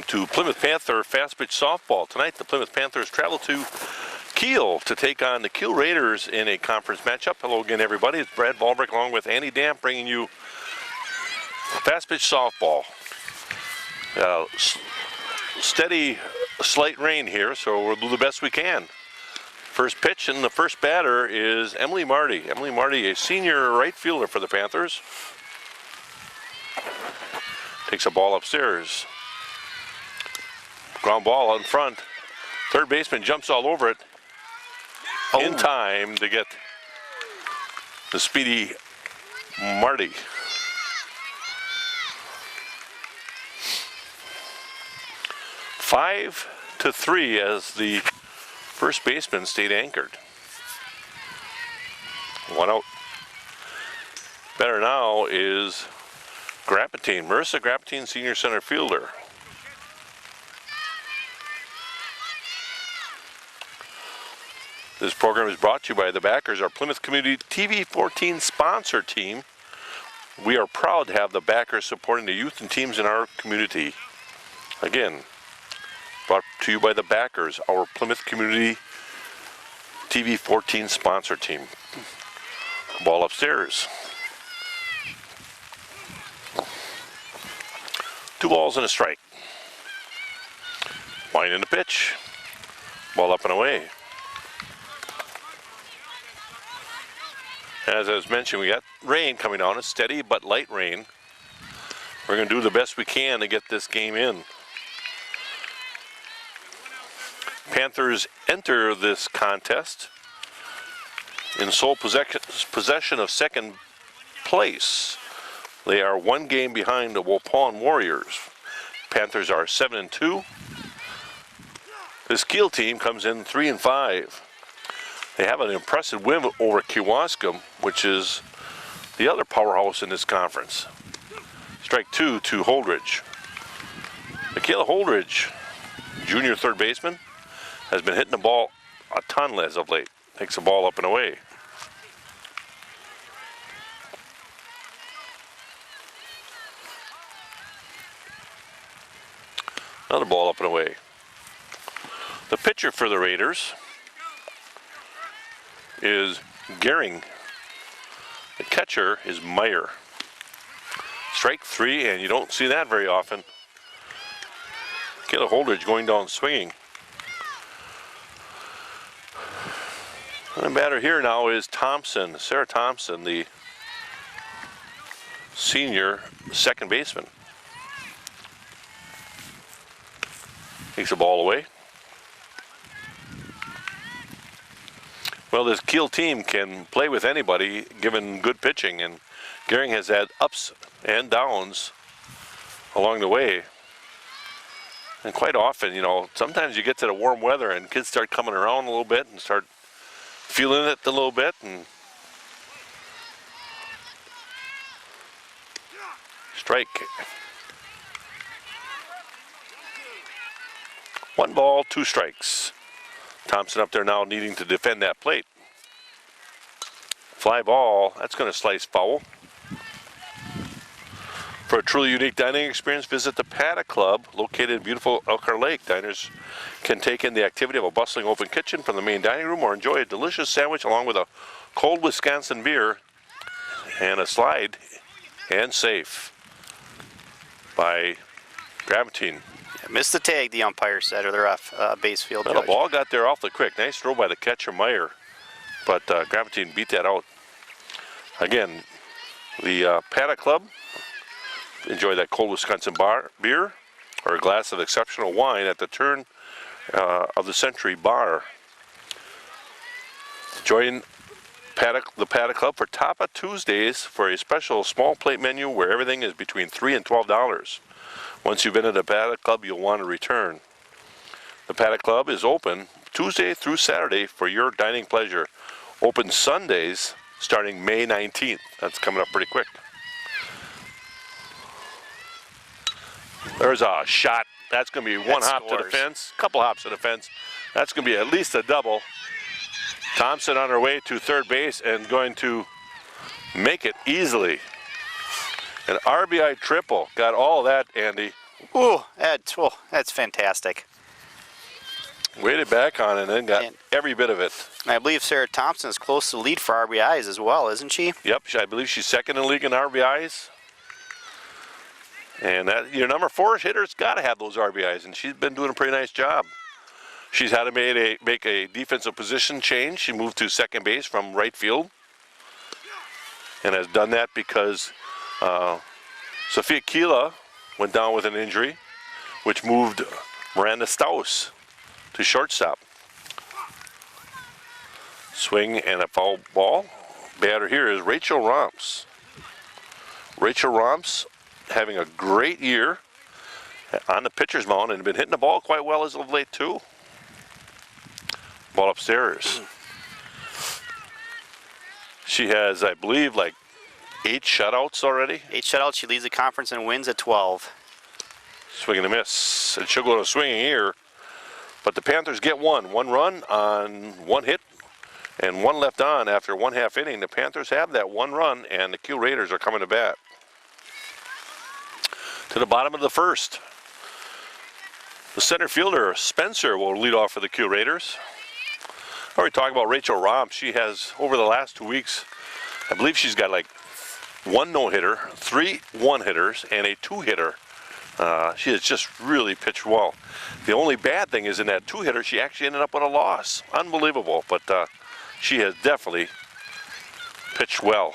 to Plymouth Panther fast pitch softball. Tonight, the Plymouth Panthers travel to Kiel to take on the Kiel Raiders in a conference matchup. Hello again, everybody. It's Brad Baldrick along with Andy Damp bringing you fast pitch softball. Steady, slight rain here, so we'll do the best we can. First pitch, and the first batter is Emily Marty. Emily Marty, a senior right fielder for the Panthers. Takes a ball upstairs. Ground ball out in front. Third baseman jumps all over it. In time to get the speedy Marty. Five to 3 as the first baseman stayed anchored. One out. Better now is Grapatine, Marissa Grapatine, senior center fielder. This program is brought to you by the backers, our Plymouth Community TV 14 sponsor team. We are proud to have the backers supporting the youth and teams in our community. Again, brought to you by the backers, our Plymouth Community TV 14 sponsor team. Ball upstairs. 2 balls and a strike. Line in the pitch. Ball up and away. As I was mentioning, we got rain coming on. It's steady but light rain. We're going to do the best we can to get this game in. Panthers enter this contest in sole possession of second place. They are 1 game behind the Waupun Warriors. Panthers are 7-2. This Kiel team comes in 3-5. They have an impressive win over Kewaskum, which is the other powerhouse in this conference. Strike 2 to Holdridge. Michaela Holdridge, junior third baseman, has been hitting the ball a ton as of late. Takes the ball up and away. Another ball up and away. The pitcher for the Raiders is Gehring. The catcher is Meyer. Strike 3, and you don't see that very often. Michaela Holdridge going down swinging. And the batter here now is Thompson, Sarah Thompson, the senior second baseman. Takes the ball away. Well, this Kiel team can play with anybody given good pitching, and Gehring has had ups and downs along the way. And quite often, you know, sometimes you get to the warm weather and kids start coming around a little bit and start feeling it a little bit, and strike. 1 ball, 2 strikes. Thompson up there now needing to defend that plate. Fly ball, that's going to slice foul. For a truly unique dining experience, visit the Paddock Club, located in beautiful Elkhart Lake. Diners can take in the activity of a bustling open kitchen from the main dining room or enjoy a delicious sandwich along with a cold Wisconsin beer and a slide and safe by Grapatine. Missed the tag, the umpire said, or the ref, base field Well, judge. the ball got there awfully quick. Nice throw by the catcher, Meyer. But Grapatine beat that out. Again, the Paddock Club, enjoy that cold Wisconsin beer or a glass of exceptional wine at the turn of the century bar. Join the Paddock Club for Tapa Tuesdays for a special small plate menu where everything is between $3 and $12. Once you've been at the Paddock Club, you'll want to return. The Paddock Club is open Tuesday through Saturday for your dining pleasure. Open Sundays starting May 19th. That's coming up pretty quick. There's a shot. That's going to be one hop to the fence, couple hops to the fence. That's going to be at least a double. Thompson on her way to third base and going to make it easily. An RBI triple. Got all that, Andy. Ooh, that's fantastic. Waited back on it and then got And- every bit of it. And I believe Sarah Thompson is close to the lead for RBIs as well, isn't she? Yep, I believe she's second in the league in RBIs. And that your number 4 hitter's got to have those RBIs, and she's been doing a pretty nice job. She's had to make a defensive position change. She moved to second base from right field, and has done that because Sophia Keela went down with an injury, which moved Miranda Staus to shortstop. Swing and a foul ball. Batter here is Rachel Romps. Rachel Romps having a great year on the pitcher's mound and been hitting the ball quite well as of late too. Ball upstairs. She has, I believe, like 8 shutouts already. 8 shutouts. She leads the conference and wins at 12. Swing and a miss. And she'll go to swinging here. But the Panthers get one run on 1 hit and 1 left on after 1/2 inning. The Panthers have that 1 run, and the Q Raiders are coming to bat. To the bottom of the first. The center fielder, Spencer, will lead off for the Q Raiders. I already talked about Rachel Romp. She has, over the last 2 weeks, I believe she's got like 1 no-hitter, 3 one-hitters, and a 2-hitter. She has just really pitched well. The only bad thing is in that 2-hitter, she actually ended up with a loss. Unbelievable, but she has definitely pitched well.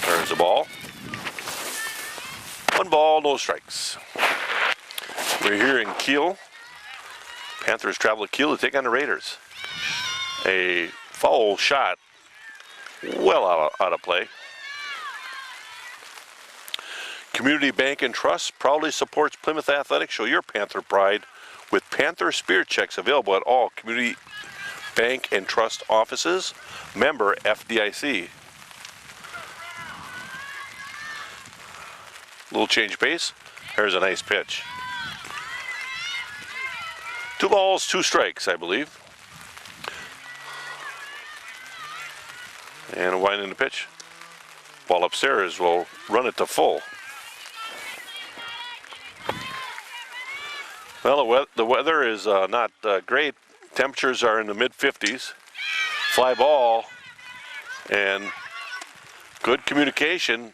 There's the ball. 1 ball, no strikes. We're here in Kiel. Panthers travel to Kiel to take on the Raiders. A foul shot, well out of play. Community Bank and Trust proudly supports Plymouth Athletics. Show your Panther pride with Panther Spirit Checks available at all Community Bank and Trust offices. Member FDIC. Little change of pace. There's a nice pitch. 2 balls, 2 strikes, I believe. And a wind in the pitch. Ball upstairs will run it to full. Well, the weather is not great. Temperatures are in the mid-50s. Fly ball and good communication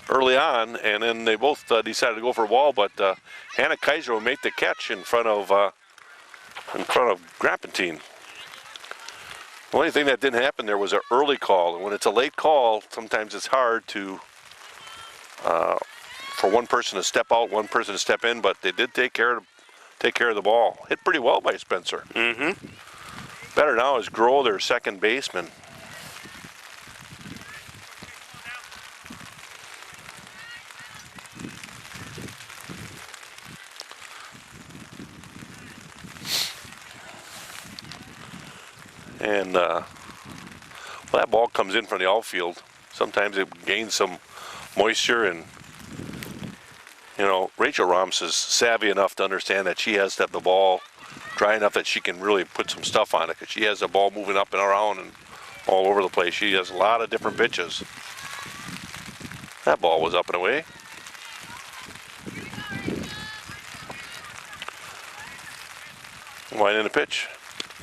early on, and then they both decided to go for a ball, but Hannah Kaiser will make the catch in front of Grappentine. The only thing that didn't happen there was an early call, and when it's a late call, sometimes it's hard to for one person to step out, one person to step in, but they did take care of the ball. Hit pretty well by Spencer. Mm-hmm. Better now is Grohl, their second baseman. And well, that ball comes in from the outfield. Sometimes it gains some moisture, and you know, Rachel Romps is savvy enough to understand that she has to have the ball dry enough that she can really put some stuff on it, because she has the ball moving up and around and all over the place. She has a lot of different pitches. That ball was up and away. Wind in the pitch.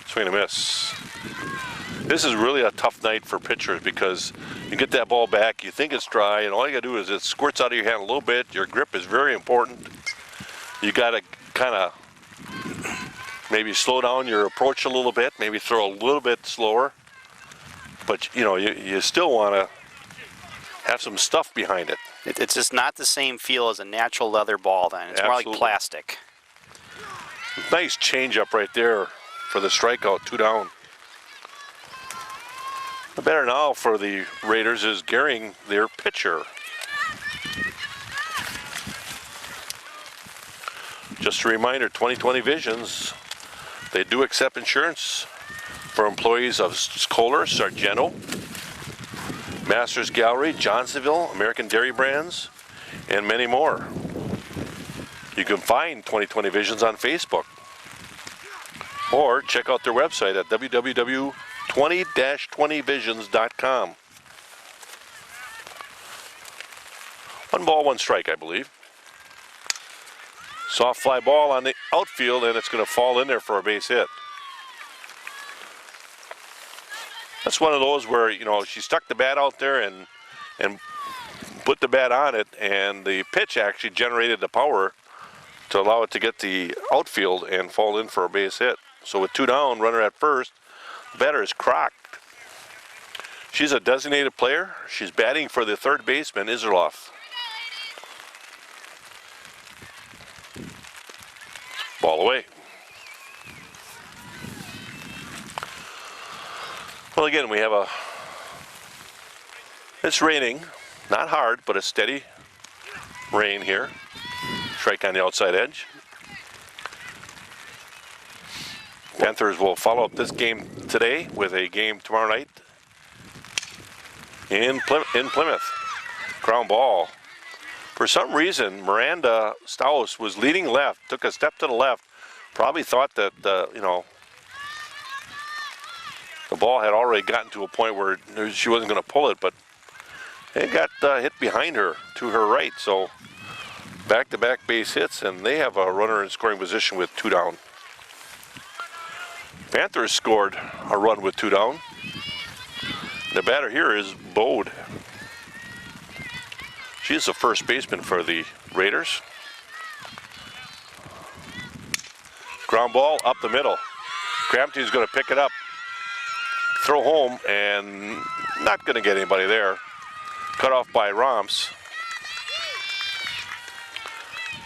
Swing and a miss. This is really a tough night for pitchers because you get that ball back, you think it's dry, and all you got to do is it squirts out of your hand a little bit. Your grip is very important. You got to kind of maybe slow down your approach a little bit, maybe throw a little bit slower. But, you know, you still want to have some stuff behind it. It's just not the same feel as a natural leather ball then. It's more like Absolutely. plastic. Nice change-up right there for the strikeout, 2 down. The batter now for the Raiders is Gehring, their pitcher. Just a reminder, 2020 Visions, they do accept insurance for employees of Kohler, Sargento, Masters Gallery, Johnsonville, American Dairy Brands, and many more. You can find 2020 Visions on Facebook, or check out their website at www.20-20visions.com. 1 ball, 1 strike, I believe. Soft fly ball on the outfield, and it's going to fall in there for a base hit. That's one of those where, you know, she stuck the bat out there and put the bat on it, and the pitch actually generated the power to allow it to get the outfield and fall in for a base hit. So with 2 down, runner at first, the batter is Crocked. She's a designated player. She's batting for the third baseman, Iserloff. Ball away. Well, again, we have it's raining, not hard, but a steady rain here. Strike on the outside edge. Panthers will follow up this game today with a game tomorrow night in Plymouth. Ground ball. For some reason, Miranda Staus was leading left, took a step to the left, probably thought that, you know, the ball had already gotten to a point where she wasn't going to pull it, but it got hit behind her to her right. So back-to-back base hits, and they have a runner in scoring position with 2 down. Panthers scored a run with 2 down. The batter here is Bode. She's the first baseman for the Raiders. Ground ball up the middle. Crampton's going to pick it up. Throw home, and not going to get anybody there. Cut off by Romps.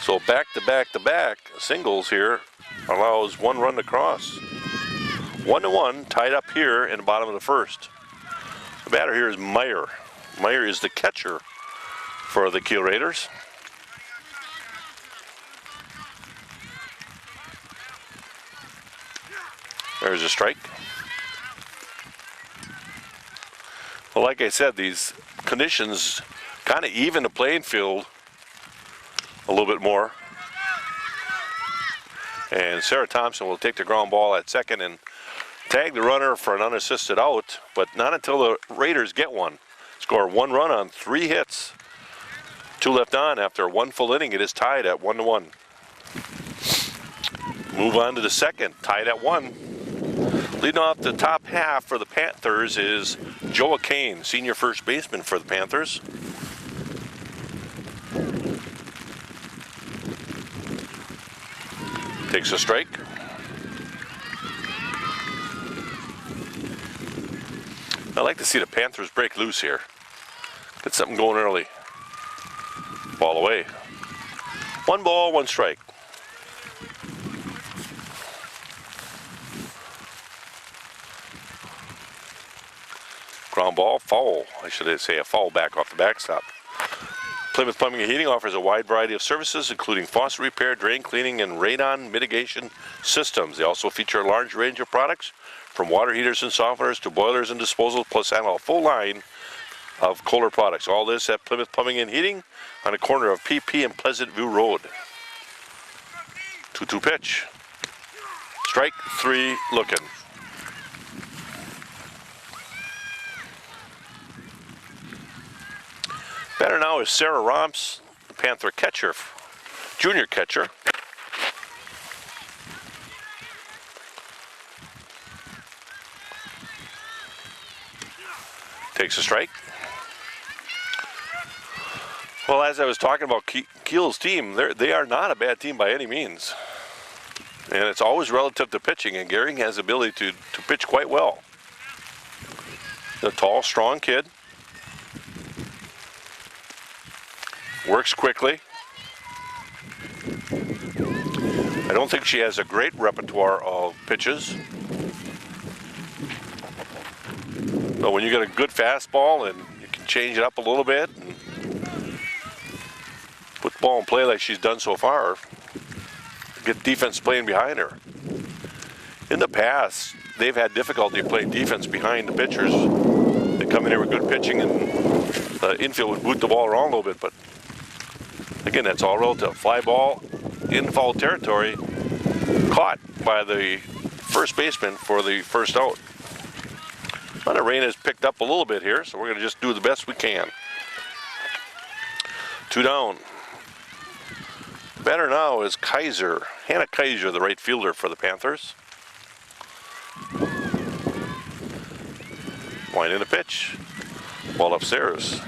So back-to-back-to-back singles here allows 1 run to cross. 1-1, tied up here in the bottom of the first. The batter here is Meyer. Meyer is the catcher for the Kiel Raiders. There's a strike. Well, like I said, these conditions kind of even the playing field a little bit more. And Sarah Thompson will take the ground ball at second and tag the runner for an unassisted out, but not until the Raiders get one. Score 1 run on 3 hits. 2 left on after 1 full inning. It is tied at 1-1. Move on to the second, tied at 1. Leading off the top half for the Panthers is Joa Kane, senior first baseman for the Panthers. Takes a strike. I like to see the Panthers break loose here. Get something going early. Ball away. 1 ball, 1 strike. Ground ball, foul. I should say a foul back off the backstop. Plymouth Plumbing and Heating offers a wide variety of services, including faucet repair, drain cleaning, and radon mitigation systems. They also feature a large range of products, from water heaters and softeners to boilers and disposals, plus handle a full line of Kohler products. All this at Plymouth Plumbing and Heating on the corner of PP and Pleasant View Road. 2-2 pitch. Strike 3 looking. Batter now is Sarah Romps, the Panther catcher, junior catcher. Takes a strike. Well, as I was talking about Kiel's team, they are not a bad team by any means. And it's always relative to pitching, and Gehring has the ability to pitch quite well. A tall, strong kid. Works quickly. I don't think she has a great repertoire of pitches. But when you get a good fastball and you can change it up a little bit and put the ball in play like she's done so far, get defense playing behind her. In the past, they've had difficulty playing defense behind the pitchers. They come in here with good pitching and the infield would boot the ball around a little bit, but again, that's all relative. Fly ball in foul territory, caught by the first baseman for the first out. The rain has picked up a little bit here, so we're going to just do the best we can. 2 down. Batter now is Kaiser, Hannah Kaiser, the right fielder for the Panthers. Winding the pitch. Ball upstairs.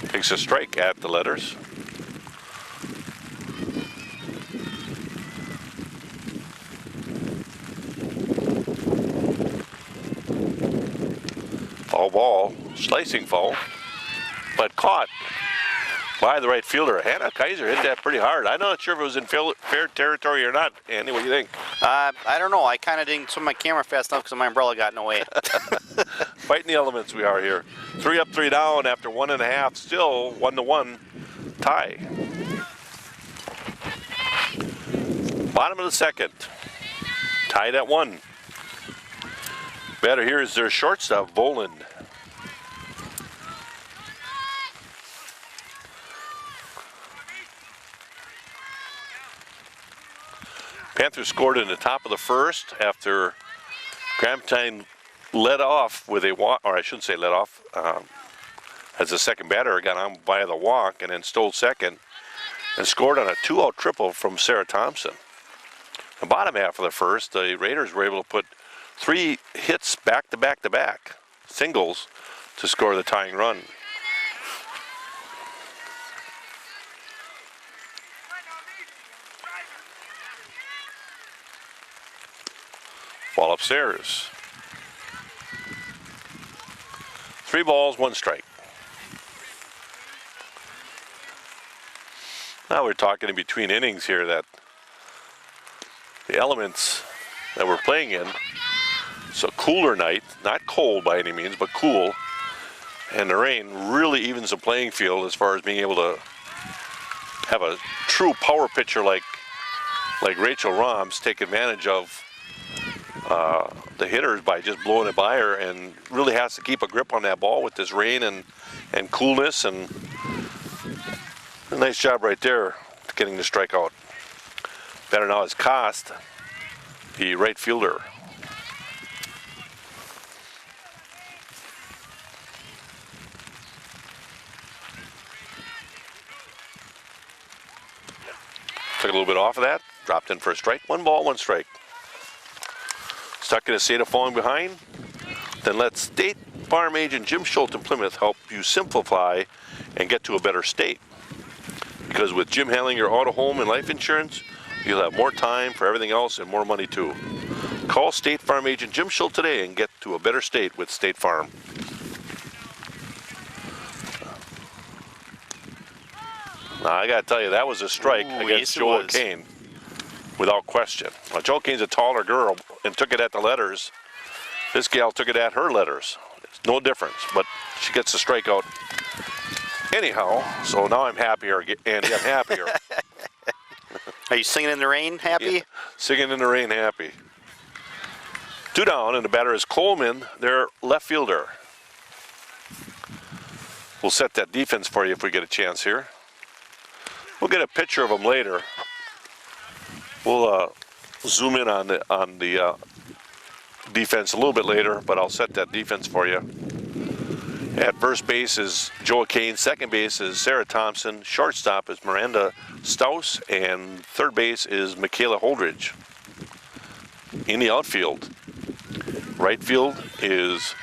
Takes a strike at the letters. Foul ball, slicing foul, but caught by the right fielder. Hannah Kaiser hit that pretty hard. I'm not sure if it was in fair territory or not. Andy, what do you think? I don't know. I kind of didn't swim my camera fast enough because my umbrella got in the way. Fighting the elements we are here. 3 up, 3 down after 1.5. Still 1-1 tie. Bottom of the second. Tied at 1. Batter here is their shortstop, Voland. Panthers scored in the top of the first after Gramptine led off with a walk, or I shouldn't say led off, as the second batter got on by the walk and then stole second and scored on a 2-out triple from Sarah Thompson. The bottom half of the first, the Raiders were able to put 3 hits back to back to back, singles, to score the tying run. Ball upstairs. 3 balls, 1 strike. Now we're talking in between innings here that the elements that we're playing in, it's a cooler night, not cold by any means, but cool. And the rain really evens the playing field as far as being able to have a true power pitcher like Rachel Roms take advantage of the hitters by just blowing it by her, and really has to keep a grip on that ball with this rain and coolness, and a nice job right there getting the strikeout. Better now is Kost, the right fielder. Took a little bit off of that, dropped in for a strike. 1 ball, 1 strike. Stuck in a state of falling behind? Then let State Farm agent Jim Schultz in Plymouth help you simplify and get to a better state. Because with Jim handling your auto, home, and life insurance, you'll have more time for everything else and more money too. Call State Farm agent Jim Schultz today and get to a better state with State Farm. Now, I got to tell you, that was a strike against Joel Kane, without question. Now, Joel Kane's a taller girl and took it at the letters. This gal took it at her letters. It's no difference, but she gets the strikeout anyhow. So now I'm happier, Andy. I'm happier. Are you singing in the rain, happy? Yeah, singing in the rain, happy. 2 down, and the batter is Coleman, their left fielder. We'll set that defense for you if we get a chance here. We'll get a picture of them later. We'll zoom in on the defense a little bit later, but I'll set that defense for you. At first base is Joel Kane, second base is Sarah Thompson, shortstop is Miranda Staus, and third base is Michaela Holdridge. In the outfield, right field is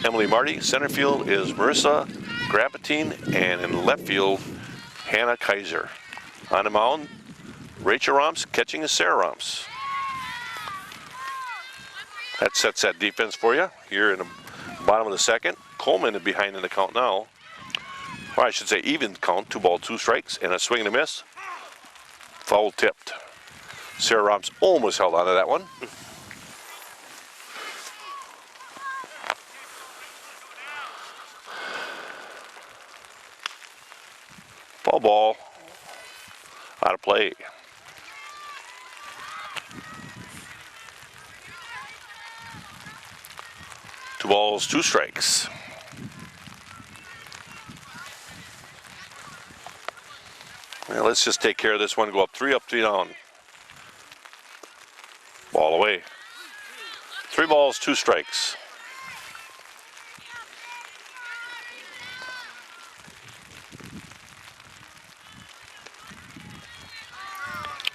Emily Marty, center field is Marissa Grapatine, and in left field, Hannah Kaiser. On the mound, Rachel Roms, catching is Sarah Roms. That sets that defense for you here in the bottom of the second. Coleman is behind in the count now. Or I should say even count, 2 balls, 2 strikes, and a swing and a miss. Foul tipped. Sarah Roms almost held on to that one. Foul ball. Out of play. Two balls, 2 strikes. Well, let's just take care of this one. Go up 3 down. 3 balls, 2 strikes.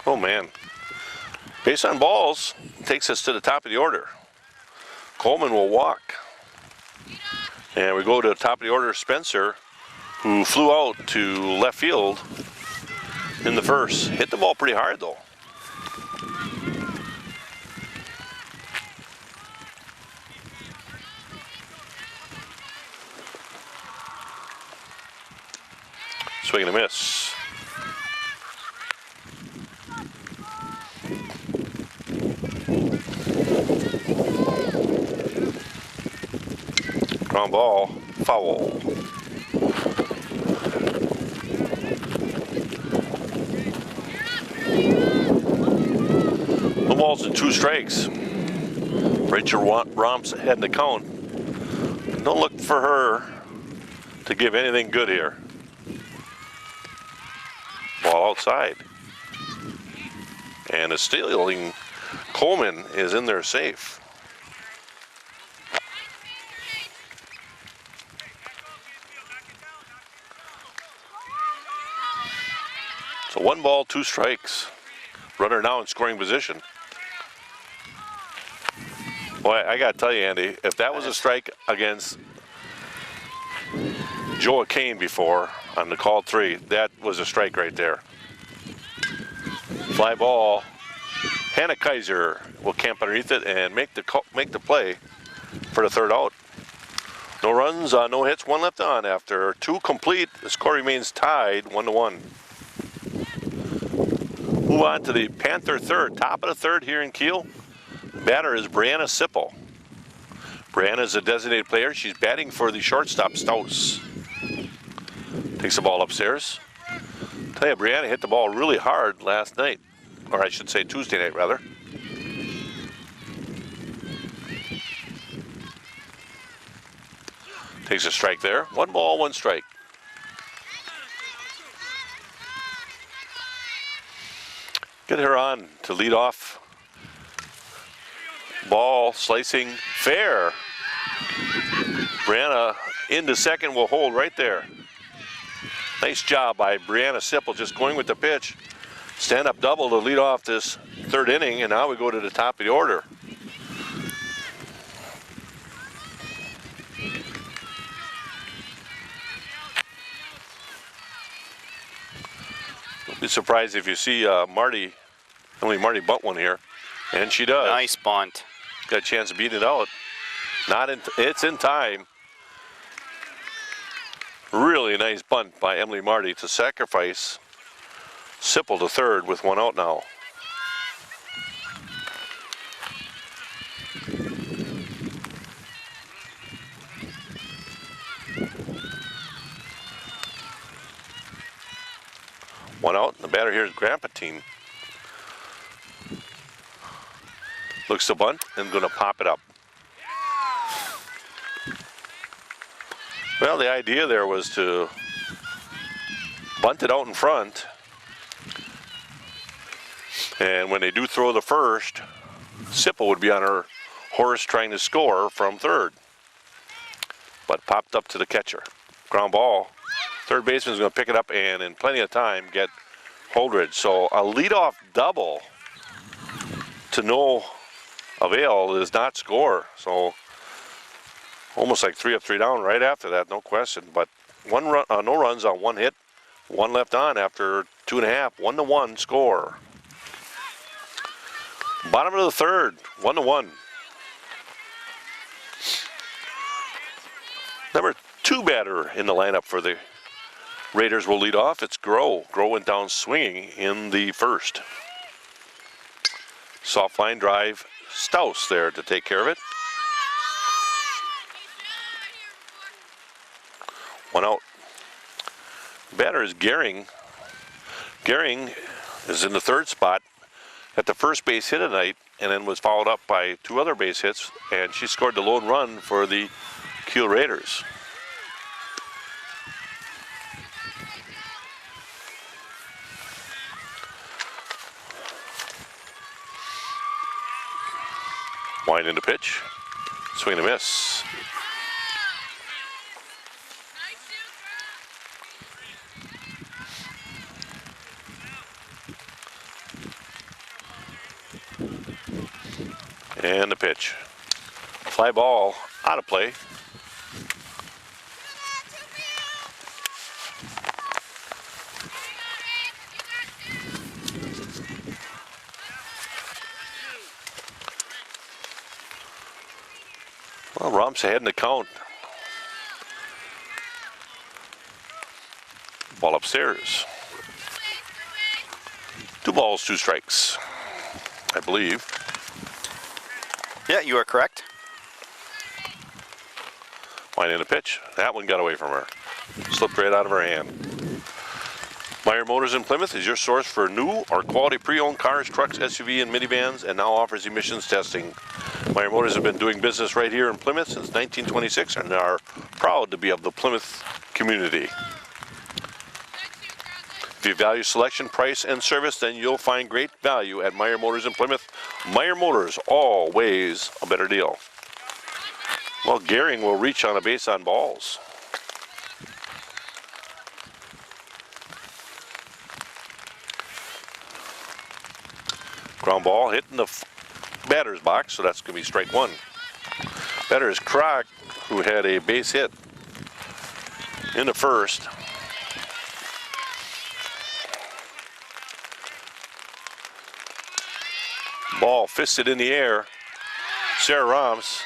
Oh man. Base on balls takes us to the top of the order. Coleman will walk. And we go to the top of the order, Spencer, who flew out to left field in the first. Hit the ball pretty hard though. Swing and a miss. Ground ball, foul. No balls and 2 strikes. Rachel Romps ahead in the count. Don't look for her to give anything good here. Ball outside. And a stealing Coleman is in there safe. So 1 ball, 2 strikes. Runner now in scoring position. Boy, I gotta tell you, Andy, if that was a strike against Joa Kane before on the call 3, that was a strike right there. Fly ball. Hannah Kaiser will camp underneath it and make the play for the 3rd out. No runs, no hits, 1 left on. After 2 complete, the score remains tied 1-1. Move on to the Panther 3rd, top of the 3rd here in Kiel. Batter is Brianna Sipple. Brianna is a designated player. She's batting for the shortstop, Staus. Takes the ball upstairs. Tell you, Brianna hit the ball really hard last night. Or I should say Tuesday night, rather. Takes a strike there. 1 ball, 1 strike. Get her on to lead off. Ball slicing fair. Brianna into second will hold right there. Nice job by Brianna Sipple, just going with the pitch. Stand up double to lead off this 3rd inning, and now we go to the top of the order. Don't be surprised if you see Emily Marty bunt one here, and she does. Nice bunt. Got a chance to beat it out. It's in time. Really nice bunt by Emily Marty to sacrifice Sipple to 3rd with 1 out now. One out, and the batter here is Grampatine. Looks to bunt and going to pop it up. Well, the idea there was to bunt it out in front. And when they do throw the first, Sipple would be on her horse trying to score from 3rd. But popped up to the catcher. Ground ball. 3rd baseman is going to pick it up and in plenty of time get Holdridge. So a leadoff double to no avail does not score. So almost like 3 up, 3 down right after that, no question. But no runs on 1 hit, 1 left on after 2.5, 1-1 score. Bottom of the 3rd, 1-1. Number 2 batter in the lineup for the Raiders will lead off. It's Groh. Groh went down swinging in the 1st. Soft line drive, Staus there to take care of it. 1 out. Batter is Gehring. Gehring is in the 3rd spot at the first base hit tonight, and then was followed up by 2 other base hits, and she scored the lone run for the Kiel Raiders. Wind into pitch. Swing and a miss. And the pitch. Fly ball out of play. Well, Romps ahead in the count. Ball upstairs. 2 balls, 2 strikes, I believe. Yeah, you are correct. Line in a pitch. That one got away from her. Slipped right out of her hand. Meyer Motors in Plymouth is your source for new or quality pre-owned cars, trucks, SUV, and minivans, and now offers emissions testing. Meyer Motors have been doing business right here in Plymouth since 1926 and are proud to be of the Plymouth community. If you value selection, price, and service, then you'll find great value at Meyer Motors in Plymouth. Meyer Motors, always a better deal. Well, Gehring will reach on a base on balls. Ground ball hit in the batter's box, so that's going to be strike 1. Batter is Kroc, who had a base hit in the first. Ball fisted in the air. Sarah Romps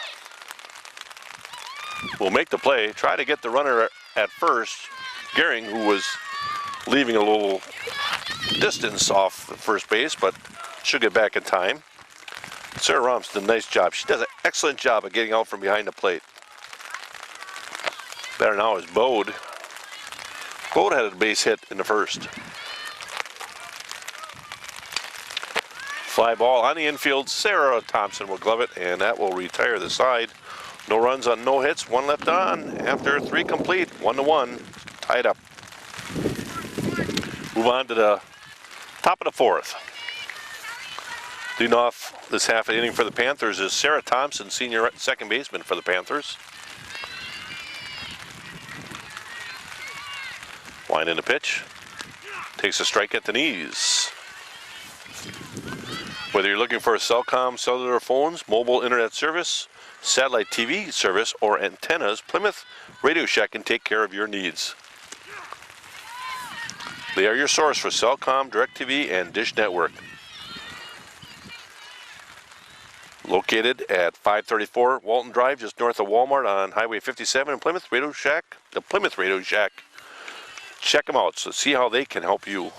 will make the play, try to get the runner at first. Gehring, who was leaving a little distance off the first base, but she'll get back in time. Sarah Romps did a nice job. She does an excellent job of getting out from behind the plate. Batter now is Bode. Bode had a base hit in the first. Fly ball on the infield. Sarah Thompson will glove it, and that will retire the side. No runs on no hits, 1 left on after 3 complete. 1-1, tied up. Move on to the top of the 4th. Leading off this half of the inning for the Panthers is Sarah Thompson, senior second baseman for the Panthers. Line in the pitch. Takes a strike at the knees. Whether you're looking for a Cellcom cellular phones, mobile internet service, satellite TV service, or antennas, Plymouth Radio Shack can take care of your needs. They are your source for Cellcom, DirecTV, and Dish Network. Located at 534 Walton Drive, just north of Walmart on Highway 57 in Plymouth, Radio Shack, the Plymouth Radio Shack. Check them out, so see how they can help you.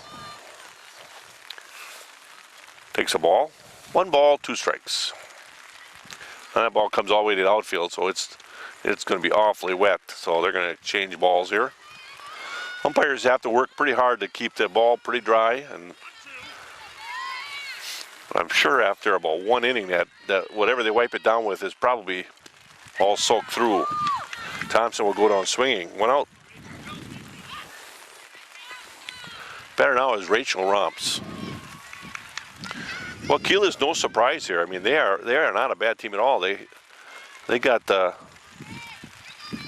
Takes a ball. 1 ball, 2 strikes. And that ball comes all the way to the outfield, so it's going to be awfully wet. So they're going to change balls here. Umpires have to work pretty hard to keep the ball pretty dry, and I'm sure after about 1 inning that whatever they wipe it down with is probably all soaked through. Thompson will go down swinging. 1 out. Batter now is Rachel Romps. Well, Kiel is no surprise here. I mean, they are not a bad team at all. They got a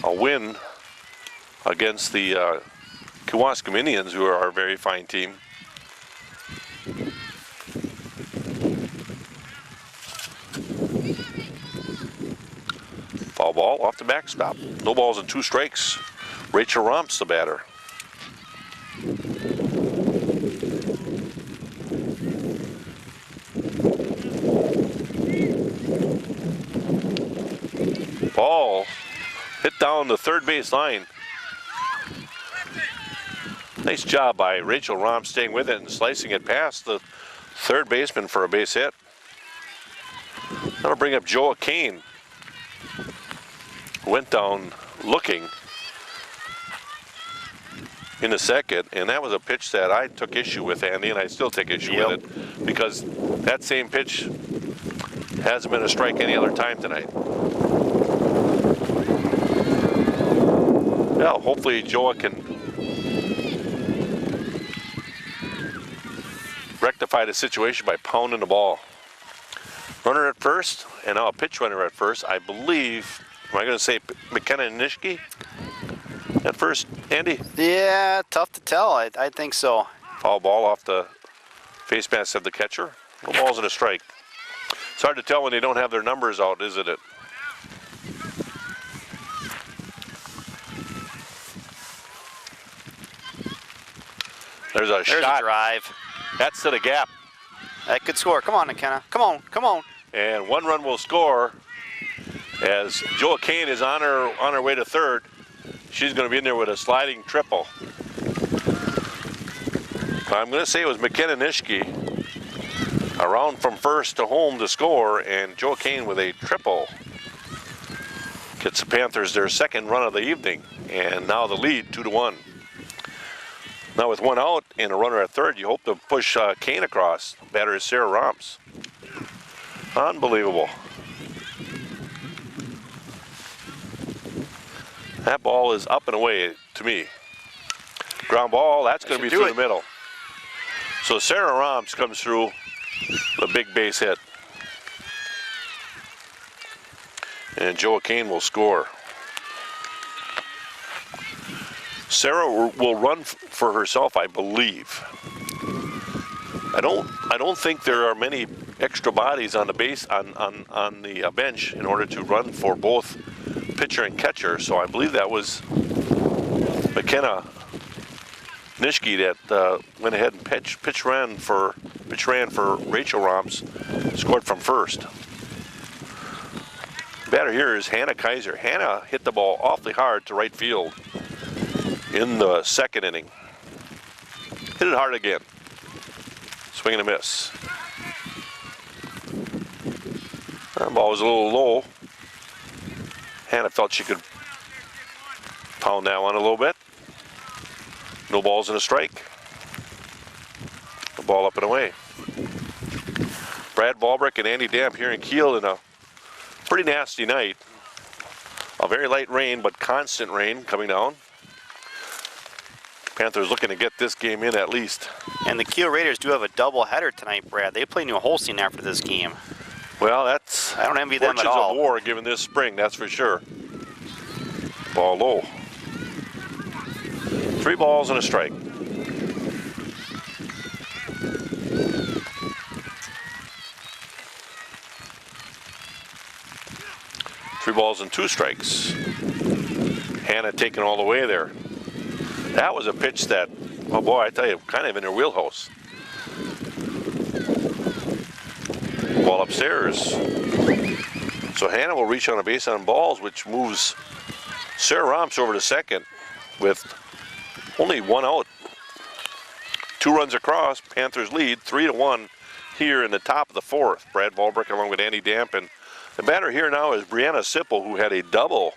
win against the Kewaskum Indians, who are a very fine team. Foul ball off the backstop. No balls and 2 strikes. Rachel Romps, the batter. Ball hit down the third base line. Nice job by Rachel Romps staying with it and slicing it past the third baseman for a base hit. That'll bring up Joa Kane. Went down looking in the second, and that was a pitch that I took issue with, Andy, and I still take issue with it because that same pitch hasn't been a strike any other time tonight. Well, hopefully Joa can rectify the situation by pounding the ball. Runner at first, and now a pitch runner at first. I believe, am I going to say McKenna Nishke at first, Andy? Yeah, tough to tell. I think so. Foul ball off the face mask of the catcher. No balls and a strike. It's hard to tell when they don't have their numbers out, isn't it? There's a There's shot. a drive. That's to the gap. That could score. Come on, McKenna. Come on, come on. And one run will score as Joa Kane is on her way to third. She's going to be in there with a sliding triple. I'm going to say it was McKenna Nishke around from first to home to score, and Joa Kane with a triple gets the Panthers their second run of the evening, and now the lead 2-1. Now with one out and a runner at third, you hope to push Kane across. Batter is Sarah Romps. Unbelievable. That ball is up and away to me. Ground ball, that's going to be through the middle. So Sarah Romps comes through the big base hit. And Joa Kane will score. Sarah will run for herself, I believe. I don't think there are many extra bodies on the base on the bench in order to run for both pitcher and catcher. So I believe that was McKenna Nishke that went ahead and pitch ran for Rachel Romps, scored from first. Batter here is Hannah Kaiser. Hannah hit the ball awfully hard to right field in the second inning. Hit it hard again. Swing and a miss. That ball was a little low. Hannah felt she could pound that one a little bit. No balls and a strike. The ball up and away. Brad Valbrick and Andy Damp here in Kiel in a pretty nasty night. A very light rain, but constant rain coming down. Panthers looking to get this game in at least. And the Kiel Raiders do have a doubleheader tonight, Brad. They play New Holstein after this game. Well, that's I don't envy them at fortunes all. of war given this spring, that's for sure. Ball low. 3 balls and a strike. Three balls and 2 strikes. Hannah taking all the way there. That was a pitch that, oh boy, I tell you, kind of in her wheelhouse. Ball upstairs. So Hannah will reach on a base on balls, which moves Sarah Romps over to second with only 1 out. 2 runs across, Panthers lead 3-1 here in the top of the 4th. Brad Valbrick along with Andy Damp, and the batter here now is Brianna Sipple, who had a double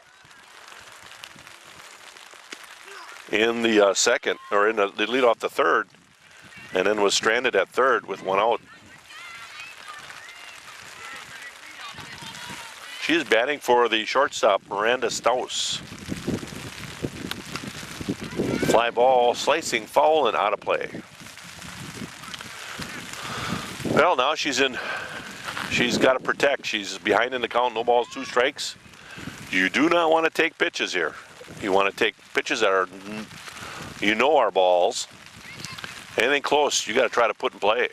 in the second, or in the lead off the third, and then was stranded at third with 1 out. She is batting for the shortstop, Miranda Staus. Fly ball, slicing, foul, and out of play. Well, now she's got to protect. She's behind in the count, no balls, 2 strikes. You do not want to take pitches here. You want to take pitches that are, are balls. Anything close, you got to try to put in play.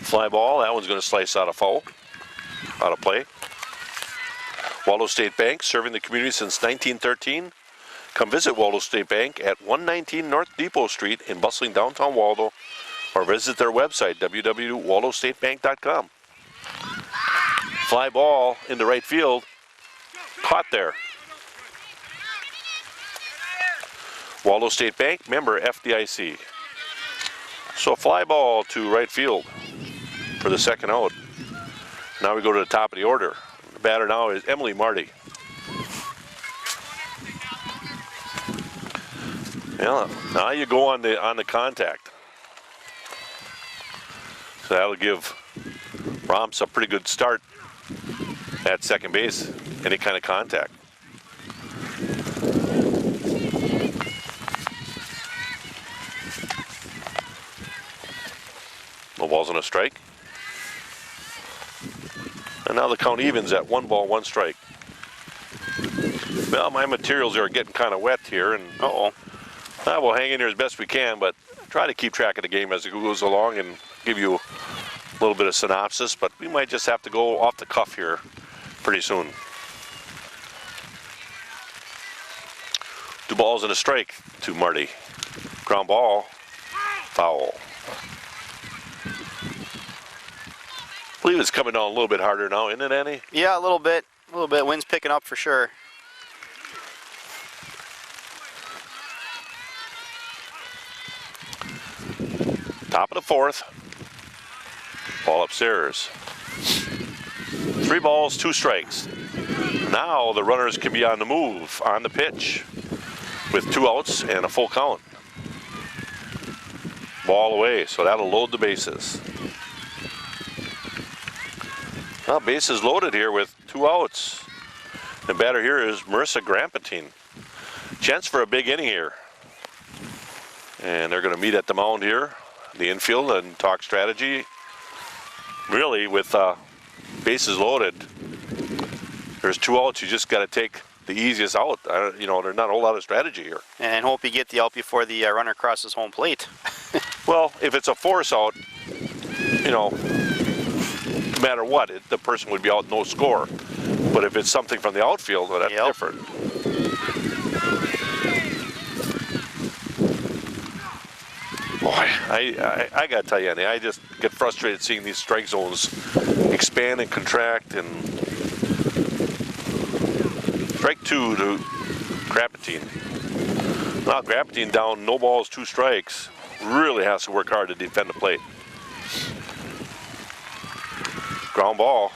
Fly ball, that one's going to slice out of foul, out of play. Waldo State Bank, serving the community since 1913. Come visit Waldo State Bank at 119 North Depot Street in bustling downtown Waldo, or visit their website, www.waldostatebank.com. Fly ball into right field, caught there. Waldo State Bank, member FDIC. So fly ball to right field for the second out. Now we go to the top of the order. The batter now is Emily Marty. Yeah, now you go on the contact. So that'll give Romps a pretty good start at second base, any kind of contact. No balls and a strike. And now the count evens at 1 ball, 1 strike. Well, my materials are getting kind of wet here, and we'll hang in here as best we can, but try to keep track of the game as it goes along and give you a little bit of synopsis, but we might just have to go off the cuff here pretty soon. 2 balls and a strike to Marty. Ground ball, foul. I believe it's coming down a little bit harder now, isn't it, Andy? Yeah, a little bit. Wind's picking up for sure. Top of the 4th. Ball upstairs. 3 balls, 2 strikes. Now the runners can be on the move, on the pitch, with 2 outs and a full count. Ball away, so that'll load the bases. Well, bases loaded here with 2 outs. The batter here is Marissa Grampetine. Chance for a big inning here. And they're going to meet at the mound here, the infield, and talk strategy. Really, with bases loaded, there's 2 outs. You just got to take the easiest out. There's not a whole lot of strategy here. And hope you get the out before the runner crosses home plate. Well, if it's a force out, no matter what, the person would be out no score. But if it's something from the outfield, well, that's different. Boy, I got to tell you, Andy, I just get frustrated seeing these strike zones expand and contract. And strike 2 to Grampetine. Now Grampetine down, no balls, 2 strikes. Really has to work hard to defend the plate. Ground ball,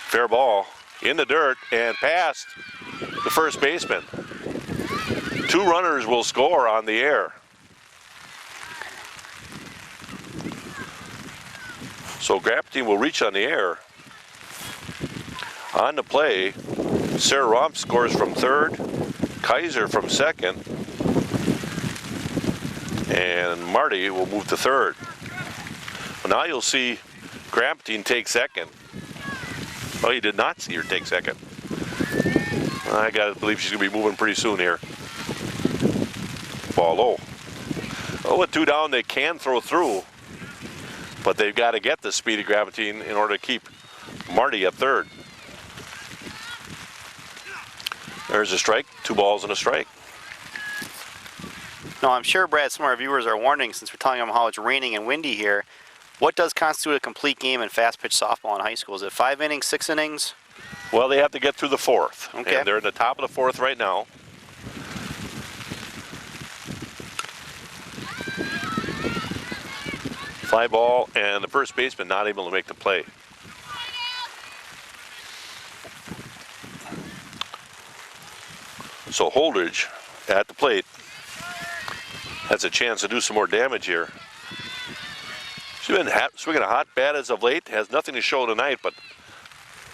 fair ball, in the dirt and past the first baseman. 2 runners will score on the air. So Grampetine will reach on the air. On the play, Sarah Romp scores from 3rd, Kaiser from 2nd, and Marty will move to 3rd. Well, now you'll see Grampetine take 2nd. Oh, you did not see her take 2nd. I gotta believe she's gonna be moving pretty soon here. Ball low. Oh, with 2 down, they can throw through, but they've got to get the speedy Grampetine in order to keep Marty at 3rd. There's a strike, 2 balls and a strike. Now, I'm sure, Brad, some of our viewers are wondering, since we're telling them how it's raining and windy here, what does constitute a complete game in fast-pitch softball in high school? Is it 5 innings, 6 innings? Well, they have to get through the 4th. Okay. And they're in the top of the 4th right now. Fly ball, and the first baseman not able to make the play. So Holdridge at the plate has a chance to do some more damage here. She's been swinging a hot bat as of late. Has nothing to show tonight, but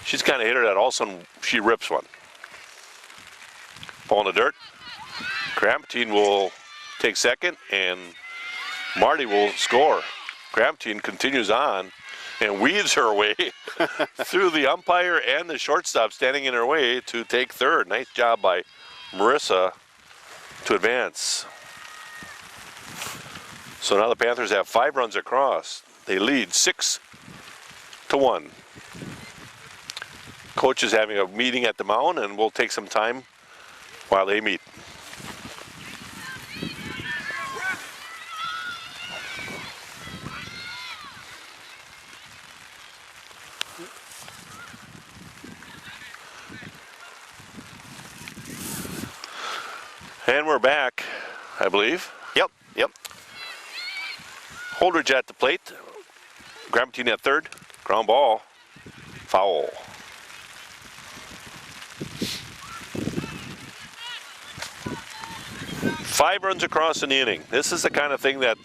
she's kind of hit her that all of a sudden she rips one. Ball in the dirt. Grampetine will take 2nd, and Marty will score. Grampetine continues on and weaves her way through the umpire and the shortstop standing in her way to take 3rd. Nice job by Marissa to advance. So now the Panthers have 5 runs across. They lead 6-1. Coach is having a meeting at the mound, and we'll take some time while they meet. And we're back, I believe. Yep. Holdridge at the plate. Grampetine at 3rd. Ground ball. Foul. Five runs across in the inning. This is the kind of thing that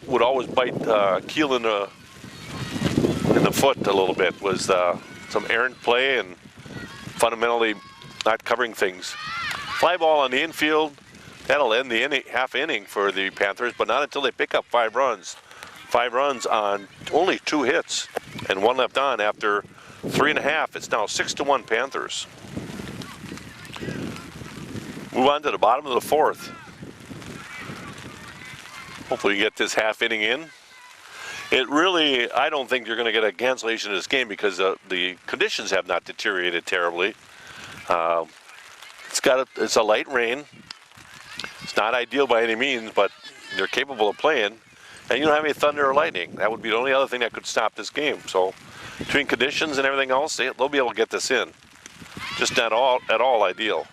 would always bite Keel in the foot a little bit, was some errant play and fundamentally not covering things. Fly ball on the infield. That'll end the half inning for the Panthers, but not until they pick up 5 runs. 5 runs on only 2 hits and 1 left on after 3.5. It's now 6-1 Panthers. Move on to the bottom of the 4th. Hopefully you get this half inning in. It really, I don't think you're going to get a cancellation of this game because the conditions have not deteriorated terribly. It's a light rain. It's not ideal by any means, but they're capable of playing. And you don't have any thunder or lightning. That would be the only other thing that could stop this game. So between conditions and everything else, they'll be able to get this in. Just not at all ideal.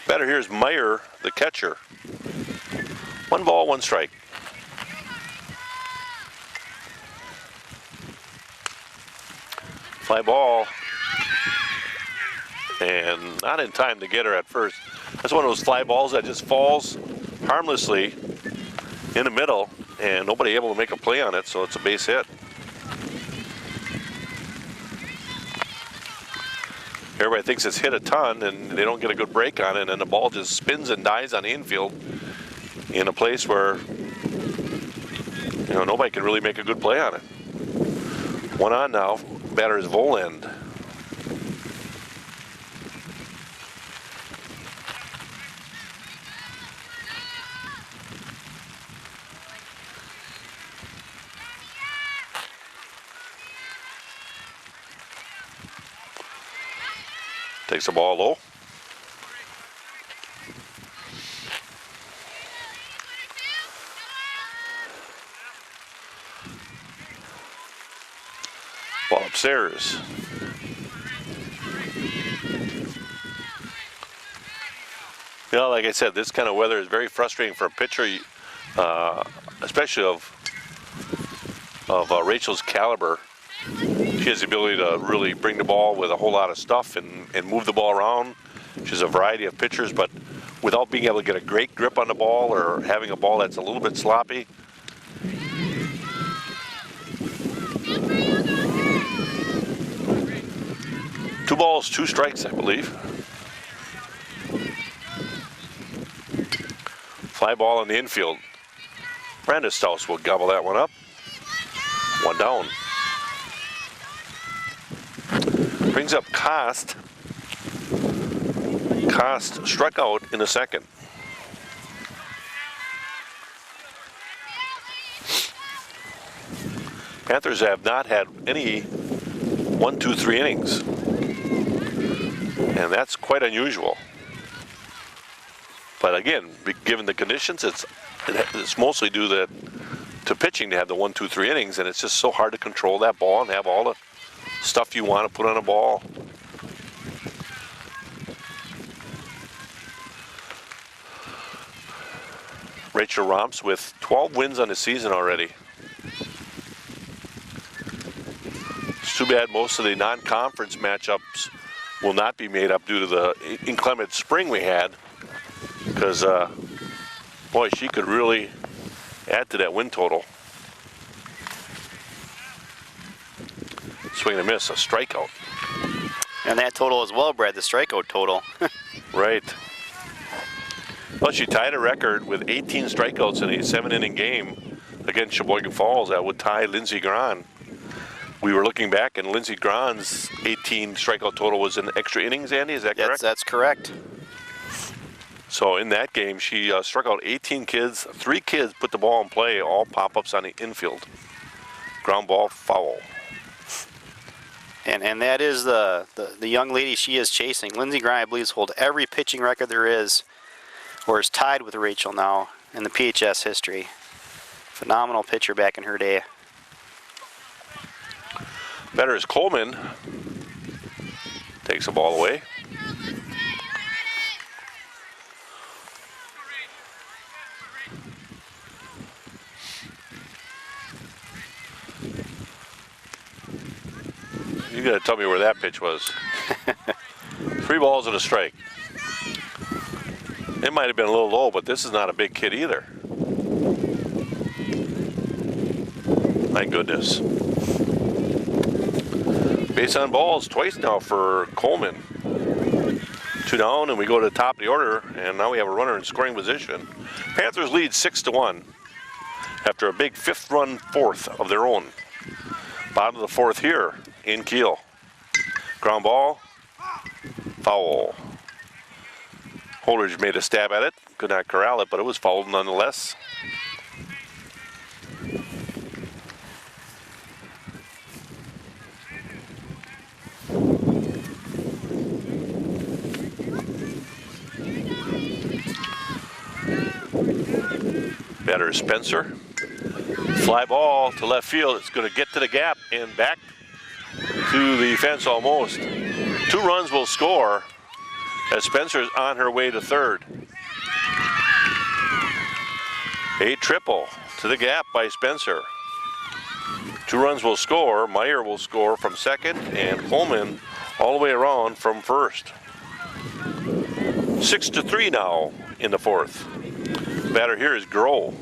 Batter here is Meyer, the catcher. 1 ball, 1 strike. Fly ball. And not in time to get her at first. That's one of those fly balls that just falls harmlessly in the middle, and nobody able to make a play on it, so it's a base hit. Everybody thinks it's hit a ton, and they don't get a good break on it, and the ball just spins and dies on the infield in a place where nobody can really make a good play on it. 1 on now. Batter is Volend. Takes the ball low. Ball upstairs. Like I said, this kind of weather is very frustrating for a pitcher, especially of Rachel's caliber. She has the ability to really bring the ball with a whole lot of stuff and move the ball around. She has a variety of pitchers, but without being able to get a great grip on the ball or having a ball that's a little bit sloppy. Two balls, 2 strikes, I believe. Fly ball in the infield. Brandestaus will gobble that one up. 1 down. Brings up Kost. Kost struck out in the 2nd. Panthers have not had any 1, 2, 3 innings. And that's quite unusual. But again, given the conditions, it's mostly due to pitching to have the 1, 2, 3 innings, and it's just so hard to control that ball and have all the stuff you want to put on a ball. Rachel Romps with 12 wins on the season already. It's too bad most of the non-conference matchups will not be made up due to the inclement spring we had, because boy, she could really add to that win total. Swing and a miss, a strikeout. And that total as well, Brad, the strikeout total. Right. Well, she tied a record with 18 strikeouts in a 7-inning game against Sheboygan Falls that would tie Lindsey Grahn. We were looking back, and Lindsey Grahn's 18 strikeout total was in extra innings, Andy, is that correct? That's correct. So in that game, she struck out 18 kids. 3 kids put the ball in play, all pop-ups on the infield. Ground ball, foul. And that is the young lady she is chasing. Lindsey Grahn, I believe, holds every pitching record there is, or is tied with Rachel now in the PHS history. Phenomenal pitcher back in her day. Batter is Coleman. Takes the ball away. You gotta tell me where that pitch was. 3 balls and a strike. It might have been a little low, but this is not a big kid either. My goodness. Base on balls twice now for Coleman. 2 down, and we go to the top of the order, and now we have a runner in scoring position. Panthers lead 6-1. after a big 5th-run 4th of their own. Bottom of the 4th here in Kiel. Ground ball, foul. Holdridge made a stab at it, could not corral it, but it was fouled nonetheless. Batter is Spencer. Fly ball to left field. It's going to get to the gap and back to the fence almost. 2 runs will score as Spencer's on her way to third. A triple to the gap by Spencer. 2 runs will score. Meyer will score from second and Holman all the way around from first. 6-3 now in the 4th. Batter here is Groh.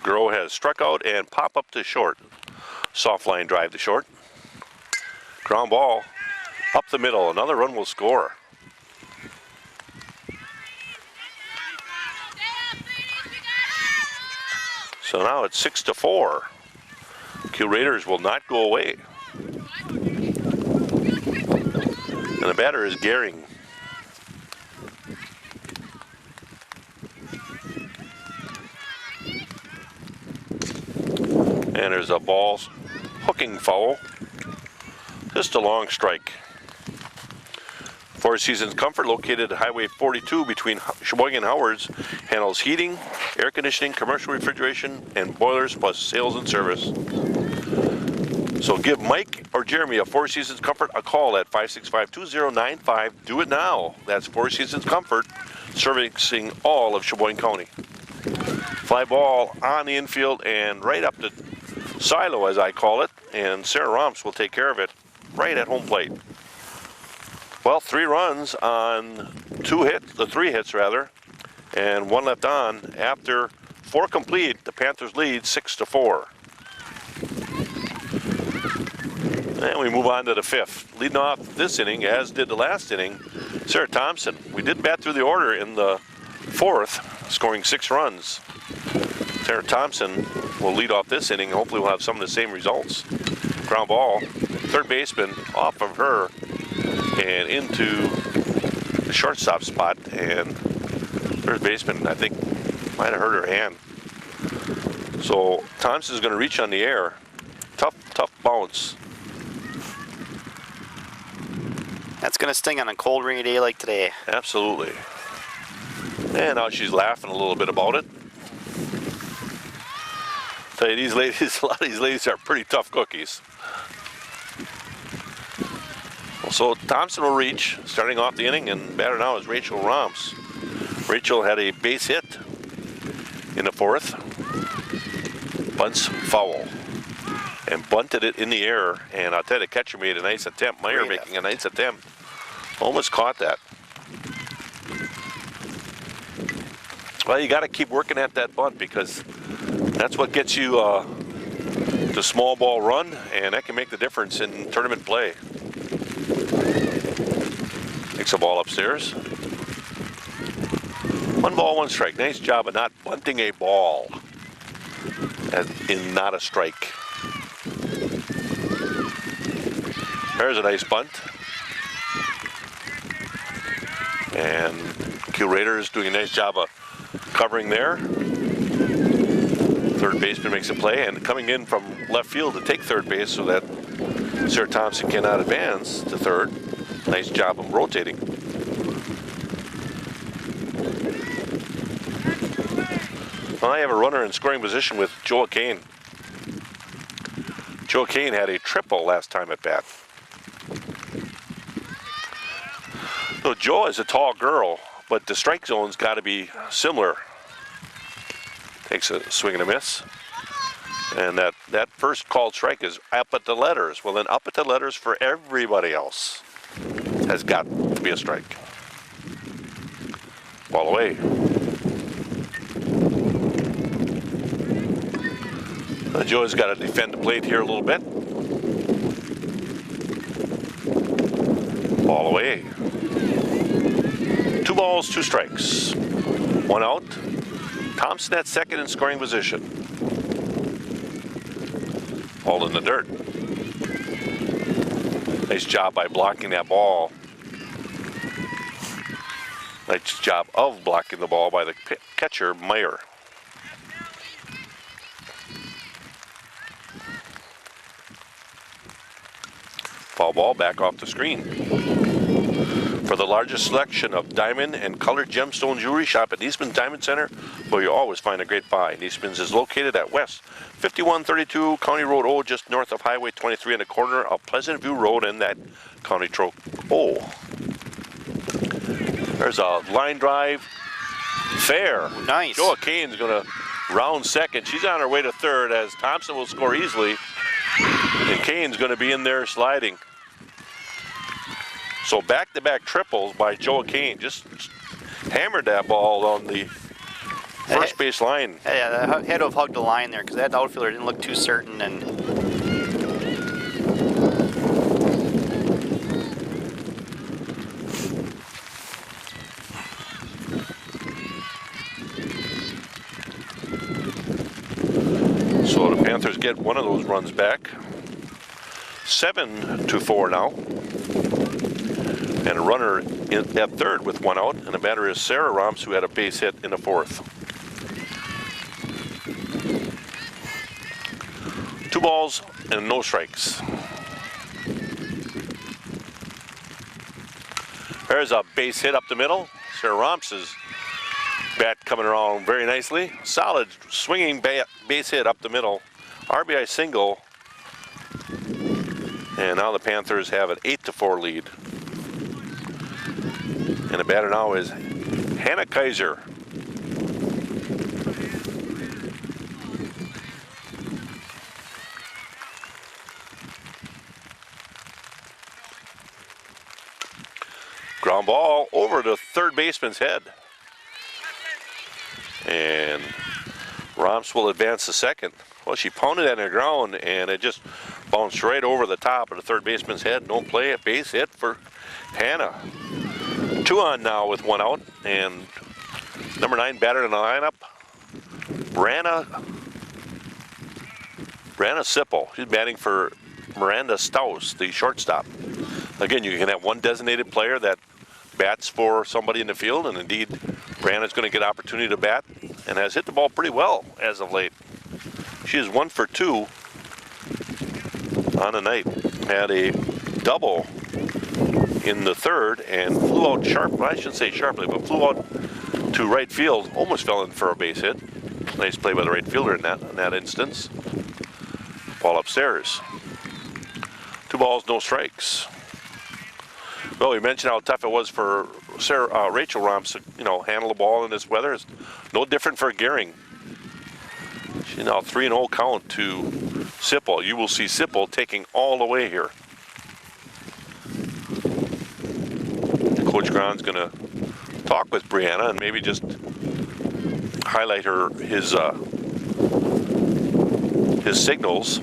Groh has struck out and pop up to short. Soft line drive to short. Ground ball up the middle. Another run will score. So now it's 6-4. Kiel Raiders will not go away. And the batter is Gehring. And there's a ball hooking foul. Just a long strike. Four Seasons Comfort, located at Highway 42 between Sheboygan and Howards, handles heating, air conditioning, commercial refrigeration, and boilers, plus sales and service. So give Mike or Jeremy of Four Seasons Comfort a call at 565-2095. Do it now. That's Four Seasons Comfort, servicing all of Sheboygan County. Fly ball on the infield and right up the silo, as I call it, and Sarah Romps will take care of it right at home plate. Well, 3 runs on 3 hits rather, and 1 left on. After 4 complete, the Panthers lead 6-4. And we move on to the 5th. Leading off this inning, as did the last inning, Sarah Thompson. We did bat through the order in the 4th, scoring 6 runs. Sarah Thompson will lead off this inning. Hopefully we'll have some of the same results. Ground ball, third baseman off of her and into the shortstop spot, and third baseman, I think, might have hurt her hand. So Thompson's going to reach on the air. Tough bounce. That's going to sting on a cold, rainy day like today. Absolutely. And now she's laughing a little bit about it. Tell you, these ladies, a lot of these ladies are pretty tough cookies. So Thompson will reach, starting off the inning, and batter now is Rachel Romps. Rachel had a base hit in the 4th. Bunts foul. And bunted it in the air, and I'll tell you, the catcher made a nice attempt. Meyer making a nice attempt. Almost caught that. Well, you got to keep working at that bunt, because that's what gets you the small ball run, and that can make the difference in tournament play. Takes a ball upstairs. 1 ball, 1 strike. Nice job of not bunting a ball, as in not a strike. There's a nice bunt. And Kiel Raiders doing a nice job of covering there. Third baseman makes a play, and coming in from left field to take third base so that Sarah Thompson cannot advance to third. Nice job of rotating. Well, I have a runner in scoring position with Joa Kane. Joa Kane had a triple last time at bat. So Joa is a tall girl, but the strike zone's got to be similar. Takes a swing and a miss. And that first called strike is up at the letters. Well, then up at the letters for everybody else has got to be a strike. Ball away. Joey's got to defend the plate here a little bit. Ball away. 2 balls, 2 strikes. 1 out. Thompson at second in scoring position. Ball in the dirt. Nice job by blocking that ball. Nice job of blocking the ball by the catcher, Meyer. Foul ball back off the screen. For the largest selection of diamond and colored gemstone jewelry, shop at Niesman's Diamond Center, where you always find a great buy. Niesman's is located at West 5132 County Road O, just north of Highway 23 in the corner of Pleasant View Road and that County Road O. There's a line drive. Fair. Nice. Joa Kane's going to round second. She's on her way to third as Thompson will score easily. And Kane's going to be in there sliding. So back-to-back triples by Joa Kane. Just hammered that ball on the first base line. Yeah, had to have hugged the line there because that outfielder didn't look too certain. And so the Panthers get one of those runs back. 7-4 now. And a runner at third with 1 out, and the batter is Sarah Romps, who had a base hit in the 4th. 2 balls and no strikes. There's a base hit up the middle. Sarah Romps' bat coming around very nicely. Solid swinging base hit up the middle. RBI single. And now the Panthers have an 8-4 lead. And the batter now is Hannah Kaiser. Ground ball over the third baseman's head. And Romps will advance to second. Well, she pounded it on the ground and it just bounced right over the top of the third baseman's head. No play, a base hit for Hannah. 2 on now with 1 out, and number 9 batter in the lineup, Brianna Sipple. She's batting for Miranda Staus, the shortstop. Again, you can have one designated player that bats for somebody in the field, and indeed, Brianna's going to get opportunity to bat and has hit the ball pretty well as of late. She is 1 for 2 on the night. Had a double in the 3rd and flew out I shouldn't say sharply, but flew out to right field, almost fell in for a base hit. Nice play by the right fielder in that instance. Ball upstairs. 2 balls, no strikes. Well, we mentioned how tough it was for Rachel Romps to, handle the ball in this weather. It's no different for Gehring. She's now 3-0 count to Sipple. You will see Sipple taking all the way here. Coach Gron's going to talk with Brianna and maybe just highlight his signals,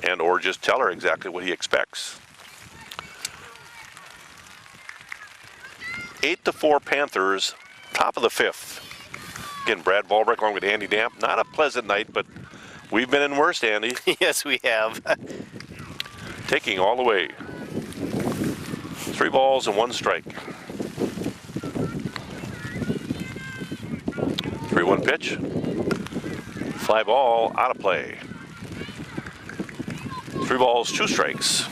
and or just tell her exactly what he expects. 8-4 Panthers, top of the 5th. Again, Brad Volbrick along with Andy Damp. Not a pleasant night, but we've been in worse, Andy. yes, we have. Taking all the way. 3 balls and 1 strike. 3-1 pitch. Fly ball out of play. 3 balls, 2 strikes.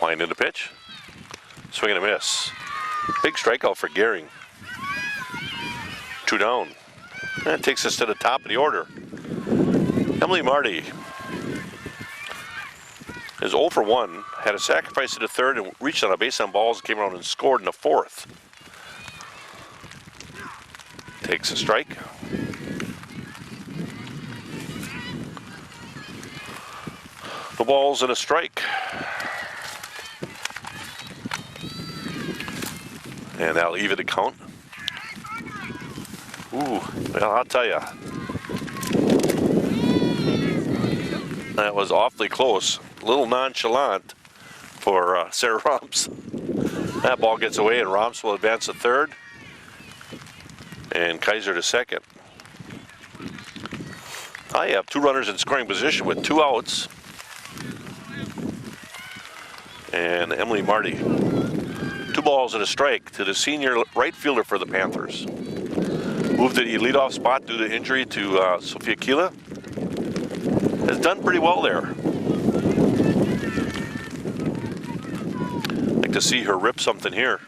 Line into pitch. Swing and a miss. Big strikeout for Gehring. 2 down. That takes us to the top of the order. Emily Marty is 0 for 1, had a sacrifice to the 3rd and reached on a base on balls, came around and scored in the 4th. Takes a strike. The balls and a strike. And that'll even the count. Ooh, well, I'll tell you. That was awfully close. A little nonchalant for Sarah Romps. That ball gets away and Romps will advance to third. And Kaiser to second. I have 2 runners in scoring position with 2 outs. And Emily Marty. 2 balls and a strike to the senior right fielder for the Panthers. Moved to the leadoff spot due to injury to Sophia Kila. Has done pretty well there. Like to see her rip something here.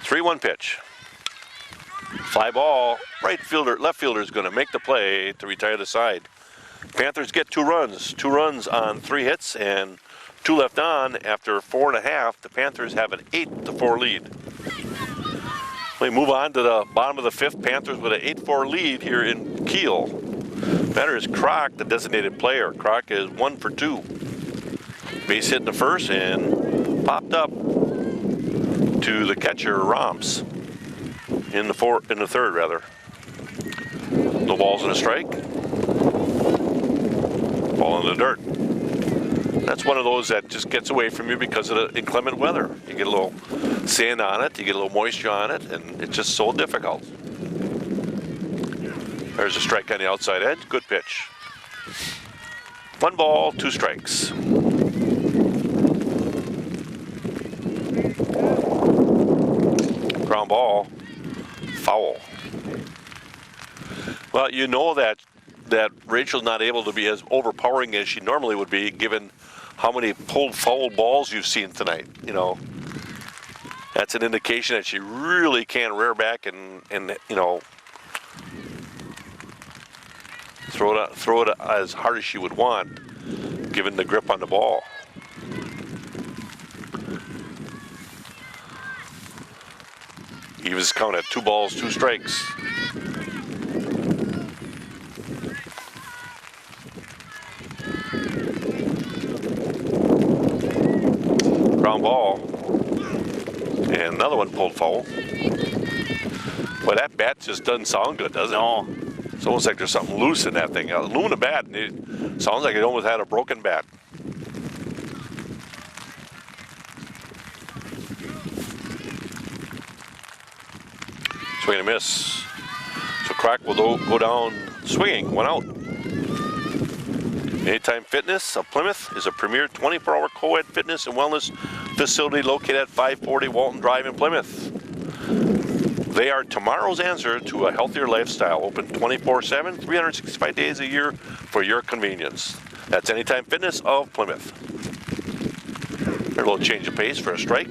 3-1 pitch. Fly ball. Left fielder is going to make the play to retire the side. Panthers get 2 runs. 2 runs on 3 hits and 2 left on. After 4.5, the Panthers have an 8-4 lead. We move on to the bottom of the 5th. Panthers with an 8-4 lead here in Kiel. Batter is Kroc, the designated player. Kroc is 1 for 2. Base hit in the first and popped up to the catcher Romps in the third rather. No balls and a strike. Ball in the dirt. That's one of those that just gets away from you because of the inclement weather. You get a little sand on it, you get a little moisture on it, and it's just so difficult. There's a strike on the outside edge. Good pitch. 1 ball, 2 strikes. Ground ball. Foul. Well, you know that Rachel's not able to be as overpowering as she normally would be, given how many pulled foul balls you've seen tonight. You know, that's an indication that she really can rear back and you know, throw it as hard as she would want, given the grip on the ball. He was counted 2 balls, 2 strikes. Ground ball. And another one pulled foul. Boy, that bat just doesn't sound good, does it? No. It's almost like there's something loose in that thing. Aluminum bat, and it sounds like it almost had a broken bat. Swing and a miss. So Kroc will go down swinging, 1 out. Anytime Fitness of Plymouth is a premier 24-hour co-ed fitness and wellness facility located at 540 Walton Drive in Plymouth. They are tomorrow's answer to a healthier lifestyle. Open 24/7, 365 days a year for your convenience. That's Anytime Fitness of Plymouth. A little change of pace for a strike.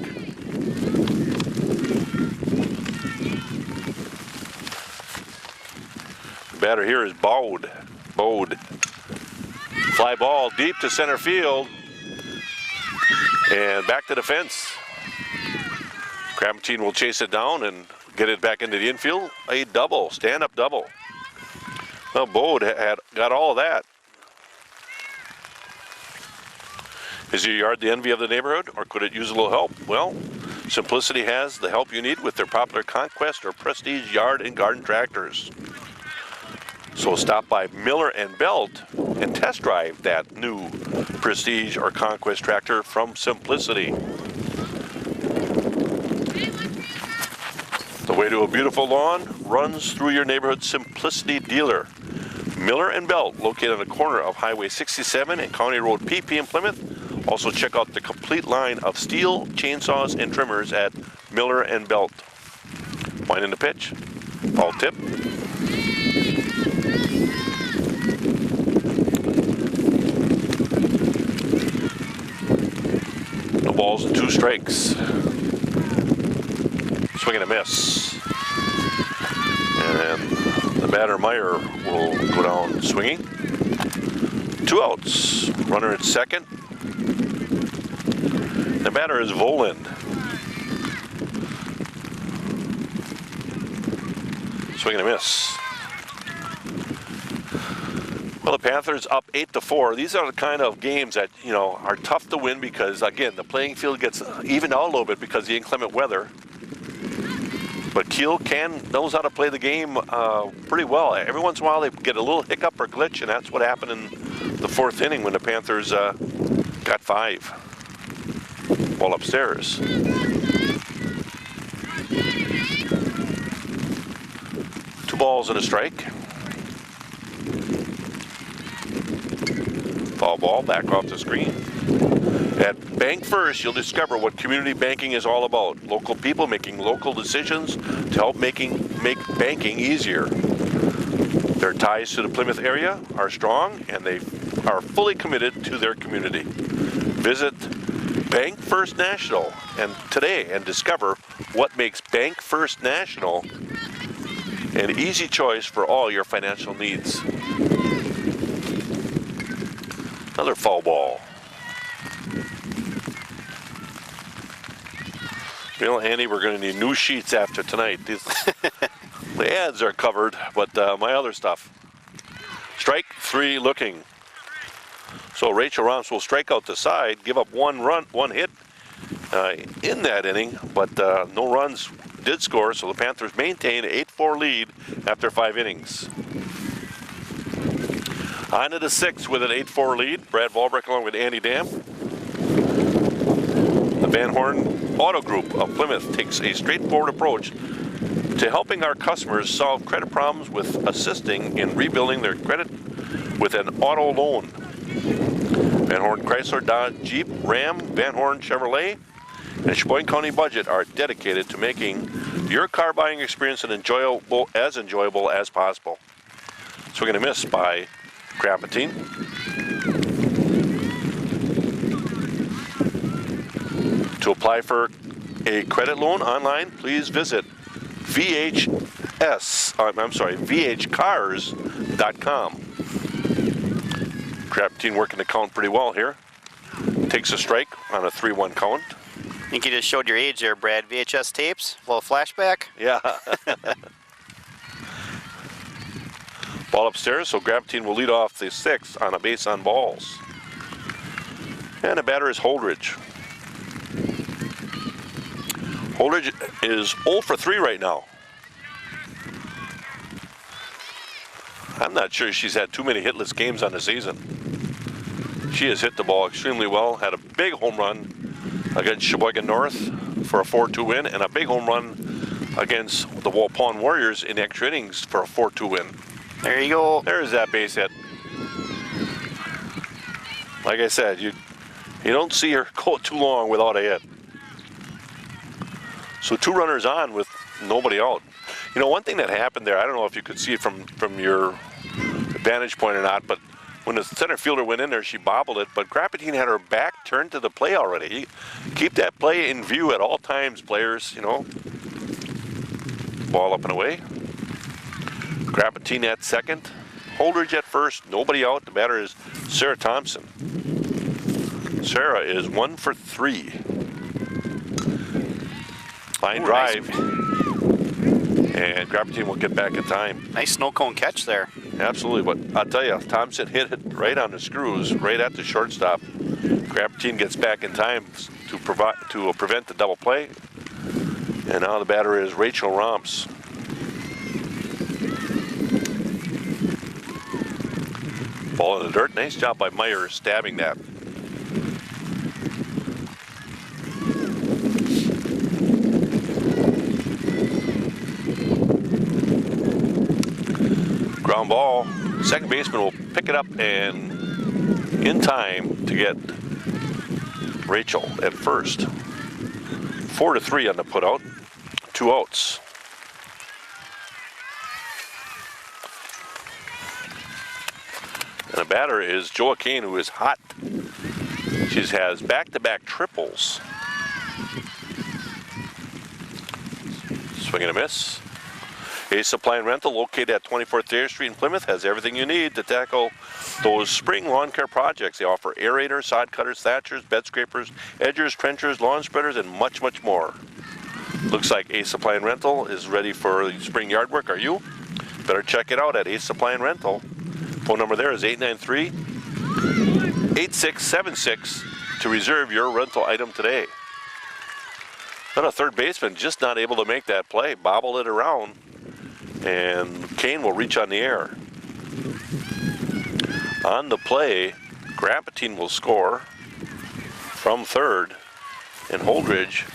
The batter here is Bode. Fly ball deep to center field. And back to the fence. Crampton will chase it down and get it back into the infield. A double, stand-up double. Well, Bode had got all of that. Is your yard the envy of the neighborhood, or could it use a little help? Well, Simplicity has the help you need with their popular Conquest or Prestige yard and garden tractors. So stop by Miller and Belt and test drive that new Prestige or Conquest tractor from Simplicity. The way to a beautiful lawn runs through your neighborhood Simplicity dealer. Miller and Belt, located on the corner of Highway 67 and County Road PP in Plymouth. Also check out the complete line of steel, chainsaws, and trimmers at Miller and Belt. Winding the pitch. Ball tip. No balls and 2 strikes. Swing and a miss. And the batter Meyer will go down swinging. 2 outs. Runner at second. The batter is Voland. Swing and a miss. Well, the Panthers up 8-4. These are the kind of games that, you know, are tough to win because, again, the playing field gets evened out a little bit because of the inclement weather. But Kiel knows how to play the game pretty well. Every once in a while they get a little hiccup or glitch, and that's what happened in the 4th inning when the Panthers got 5. Ball upstairs. Two balls and a strike. Foul ball, back off the screen. At Bank First, you'll discover what community banking is all about. Local people making local decisions to help make banking easier. Their ties to the Plymouth area are strong, and they are fully committed to their community. Visit Bank First National today and discover what makes Bank First National an easy choice for all your financial needs. Another foul ball. You know, Andy, we're going to need new sheets after tonight. The ads are covered, but my other stuff. Strike 3 looking. So Rachel Romps will strike out the side, give up one hit in that inning, but no runs did score, so the Panthers maintain an 8-4 lead after 5 innings. On to the 6th with an 8-4 lead. Brad Volbrick along with Andy Dam. The Van Horn Auto Group of Plymouth takes a straightforward approach to helping our customers solve credit problems with assisting in rebuilding their credit with an auto loan. Van Horn Chrysler, Dodge, Jeep, Ram, Van Horn Chevrolet, and Sheboygan County Budget are dedicated to making your car buying experience as enjoyable as possible. So we're going to miss by Krapatine. To apply for a credit loan online, please visit VHCars.com. Krapatine working the count pretty well here. Takes a strike on a 3-1 count. I think you just showed your age there, Brad. VHS tapes, a little flashback. Yeah. Ball upstairs, so Krapatine will lead off the 6th on a base on balls. And the batter is Holdridge. Holdridge is 0 for 3 right now. I'm not sure she's had too many hitless games on the season. She has hit the ball extremely well, had a big home run against Sheboygan North for a 4-2 win, and a big home run against the Waupun Warriors in extra innings for a 4-2 win. There you go. There's that base hit. Like I said, you don't see her go too long without a hit. So 2 runners on with nobody out. You know, one thing that happened there, I don't know if you could see it from your vantage point or not, but when the center fielder went in there, she bobbled it, but Krapatine had her back turned to the play already. Keep that play in view at all times, players, you know. Ball up and away. Krapatine at second. Holdridge at first, nobody out. The batter is Sarah Thompson. Sarah is 1 for 3. Line drive. Nice. And Krapatine will get back in time. Nice snow cone catch there. Absolutely, but I'll tell you, Thompson hit it right on the screws, right at the shortstop. Krapatine gets back in time to prevent the double play. And now the batter is Rachel Romps. Ball in the dirt. Nice job by Meyer stabbing that. Ground ball. Second baseman will pick it up and in time to get Rachel at first. 4-3 on the putout. 2 outs. And the batter is Joa Kane, who is hot. She has back-to-back triples. Swing and a miss. Ace Supply and Rental, located at 24th Thayer Street in Plymouth, has everything you need to tackle those spring lawn care projects. They offer aerators, sod cutters, thatchers, bed scrapers, edgers, trenchers, lawn spreaders, and much, much more. Looks like Ace Supply and Rental is ready for the spring yard work. Are you? Better check it out at Ace Supply and Rental. Phone number there is 893-8676 to reserve your rental item today. But a third baseman just not able to make that play, bobble it around, and Kane will reach on the air. On the play, Grapatine will score from third, and Holdridge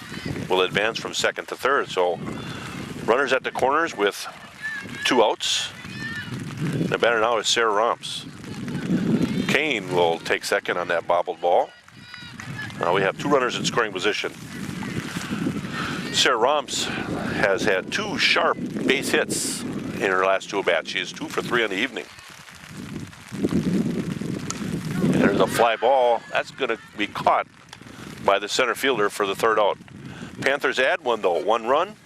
will advance from second to third. So runners at the corners with 2 outs. The batter now is Sarah Romps. Kane will take second on that bobbled ball. Now we have 2 runners in scoring position. Sarah Romps has had 2 sharp base hits in her last 2 at-bats. She is 2 for 3 on the evening. And there's a fly ball. That's going to be caught by the center fielder for the third out. Panthers add 1 though. 1 run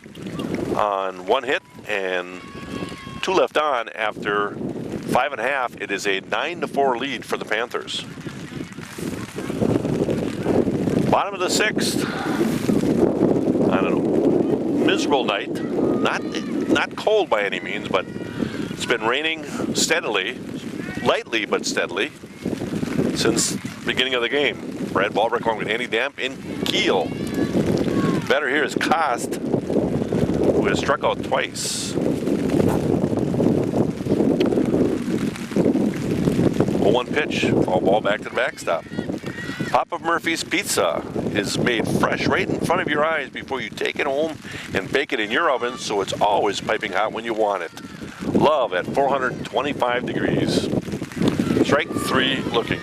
on 1 hit and 2 left on after 5 1/2. It is a 9-4 lead for the Panthers. Bottom of the 6th. I don't know. Miserable night. Not cold by any means, but it's been raining steadily, lightly but steadily, since the beginning of the game. Brad Ballbrick along with Andy Damp in Kiel. Better here is Kost, who has struck out twice. 0-1 pitch, all ball back to the backstop. Papa Murphy's Pizza is made fresh right in front of your eyes before you take it home and bake it in your oven, so it's always piping hot when you want it. Love at 425 degrees. Strike 3 looking.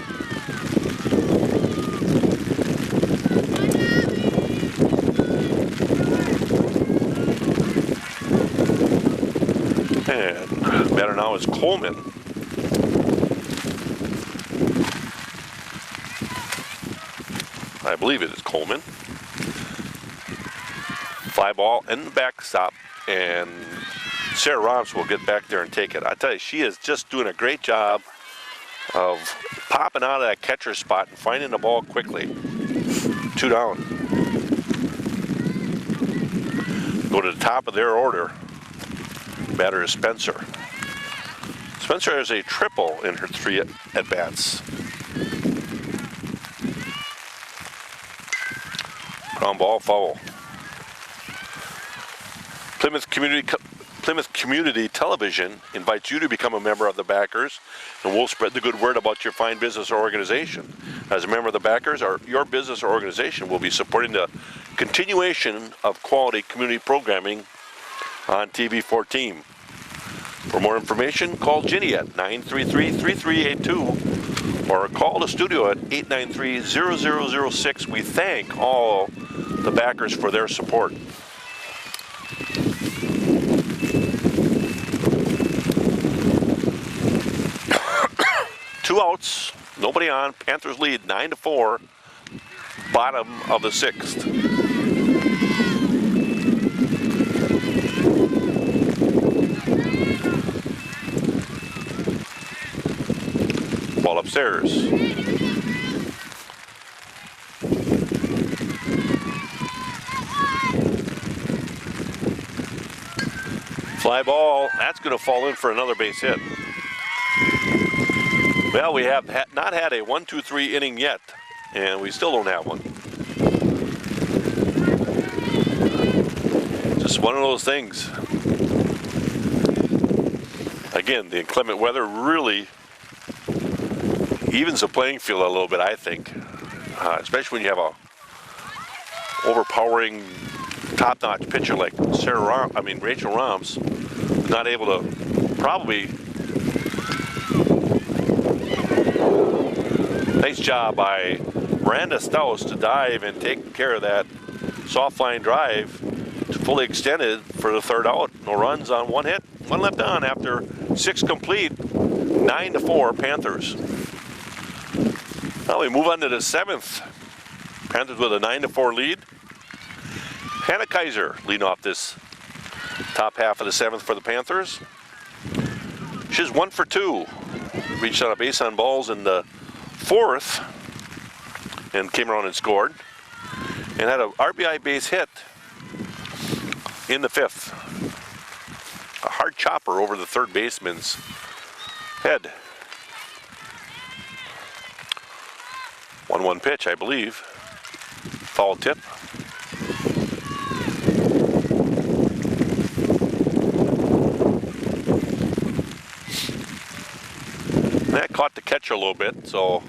And batter now is Coleman. I believe it is Coleman. Fly ball in the backstop, and Sarah Romps will get back there and take it. I tell you, she is just doing a great job of popping out of that catcher spot and finding the ball quickly. 2 down. Go to the top of their order. Batter is Spencer. Spencer has a triple in her 3 at-bats. Ground ball, foul. Plymouth Community Television invites you to become a member of the Backers, and we'll spread the good word about your fine business or organization. As a member of the Backers, your business or organization will be supporting the continuation of quality community programming on TV 14. For more information, call Ginny at 933-3382 or call the studio at 893-0006. We thank all the Backers for their support. Two outs, nobody on. Panthers lead 9-4. Bottom of the 6th. Ball upstairs. Fly ball. That's going to fall in for another base hit. Well, we have not had a 1-2-3 inning yet, and we still don't have one. Just one of those things. Again, the inclement weather really evens the playing field a little bit, I think. Especially when you have a overpowering, top-notch pitcher like Rachel Romps, not able to probably. Nice job by Miranda Staus to dive and take care of that soft line drive to fully extended for the third out. No runs on 1 hit, 1 left on after 6 complete. 9-4 Panthers. Now we move on to the 7th. Panthers with a 9-4 lead. Hannah Kaiser leading off this top half of the 7th for the Panthers. She's 1 for 2. Reached on a base on balls in the 4th and came around and scored. And had an RBI base hit in the 5th. A hard chopper over the third baseman's head. 1-1 pitch, I believe. Foul tip. caught the catcher a little bit, so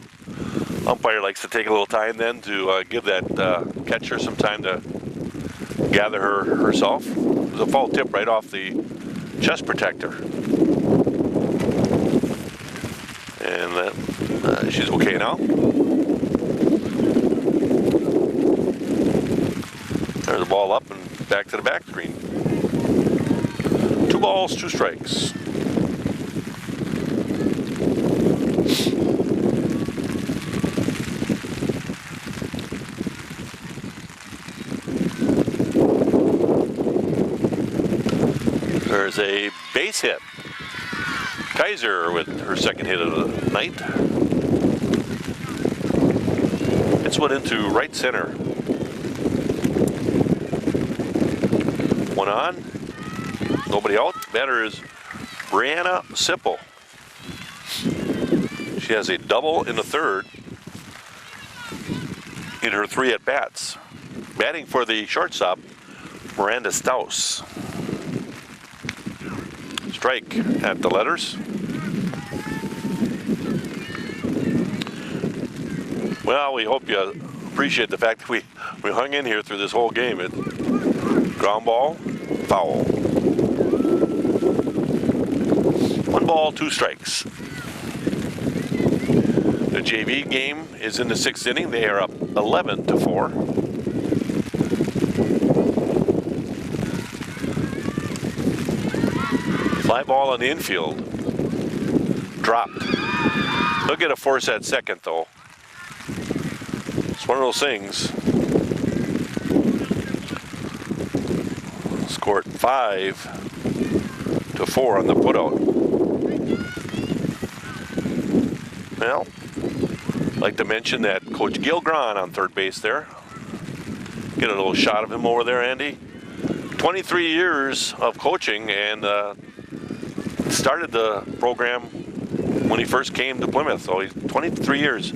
umpire likes to take a little time then to give that catcher some time to gather herself. It was a foul tip right off the chest protector. And she's okay now. There's the ball up and back to the back screen. 2 balls, 2 strikes. There's a base hit. Kaiser with her second hit of the night. It's went into right center. 1 on. Nobody out. Batter is Brianna Sipple. She has a double in the third in her 3 at-bats. Batting for the shortstop, Miranda Staus. Strike at the letters. Well, we hope you appreciate the fact that we hung in here through this whole game. Ground ball, foul. 1 ball, 2 strikes. The JV game is in the 6th inning. They are up 11-4. Fly ball on the infield. Dropped. He'll get a force at second though. It's one of those things. Scored 5-4 on the putout. Well, I'd like to mention that Coach Gil Grahn on third base there. Get a little shot of him over there, Andy. 23 years of coaching and started the program when he first came to Plymouth. So he's 23 years.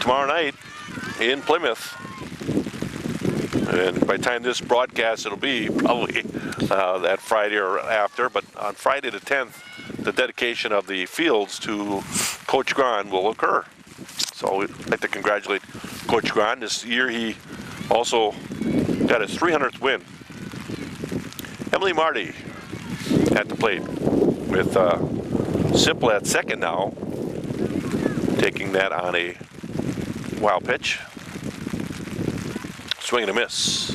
Tomorrow night in Plymouth. And by the time this broadcast, it'll be probably that Friday or after. But on Friday the 10th, the dedication of the fields to Coach Grahn will occur. So we'd like to congratulate Coach Grahn. This year he also got his 300th win. Emily Marty at the plate with Sipple at second now, taking that on a wild pitch. Swing and a miss.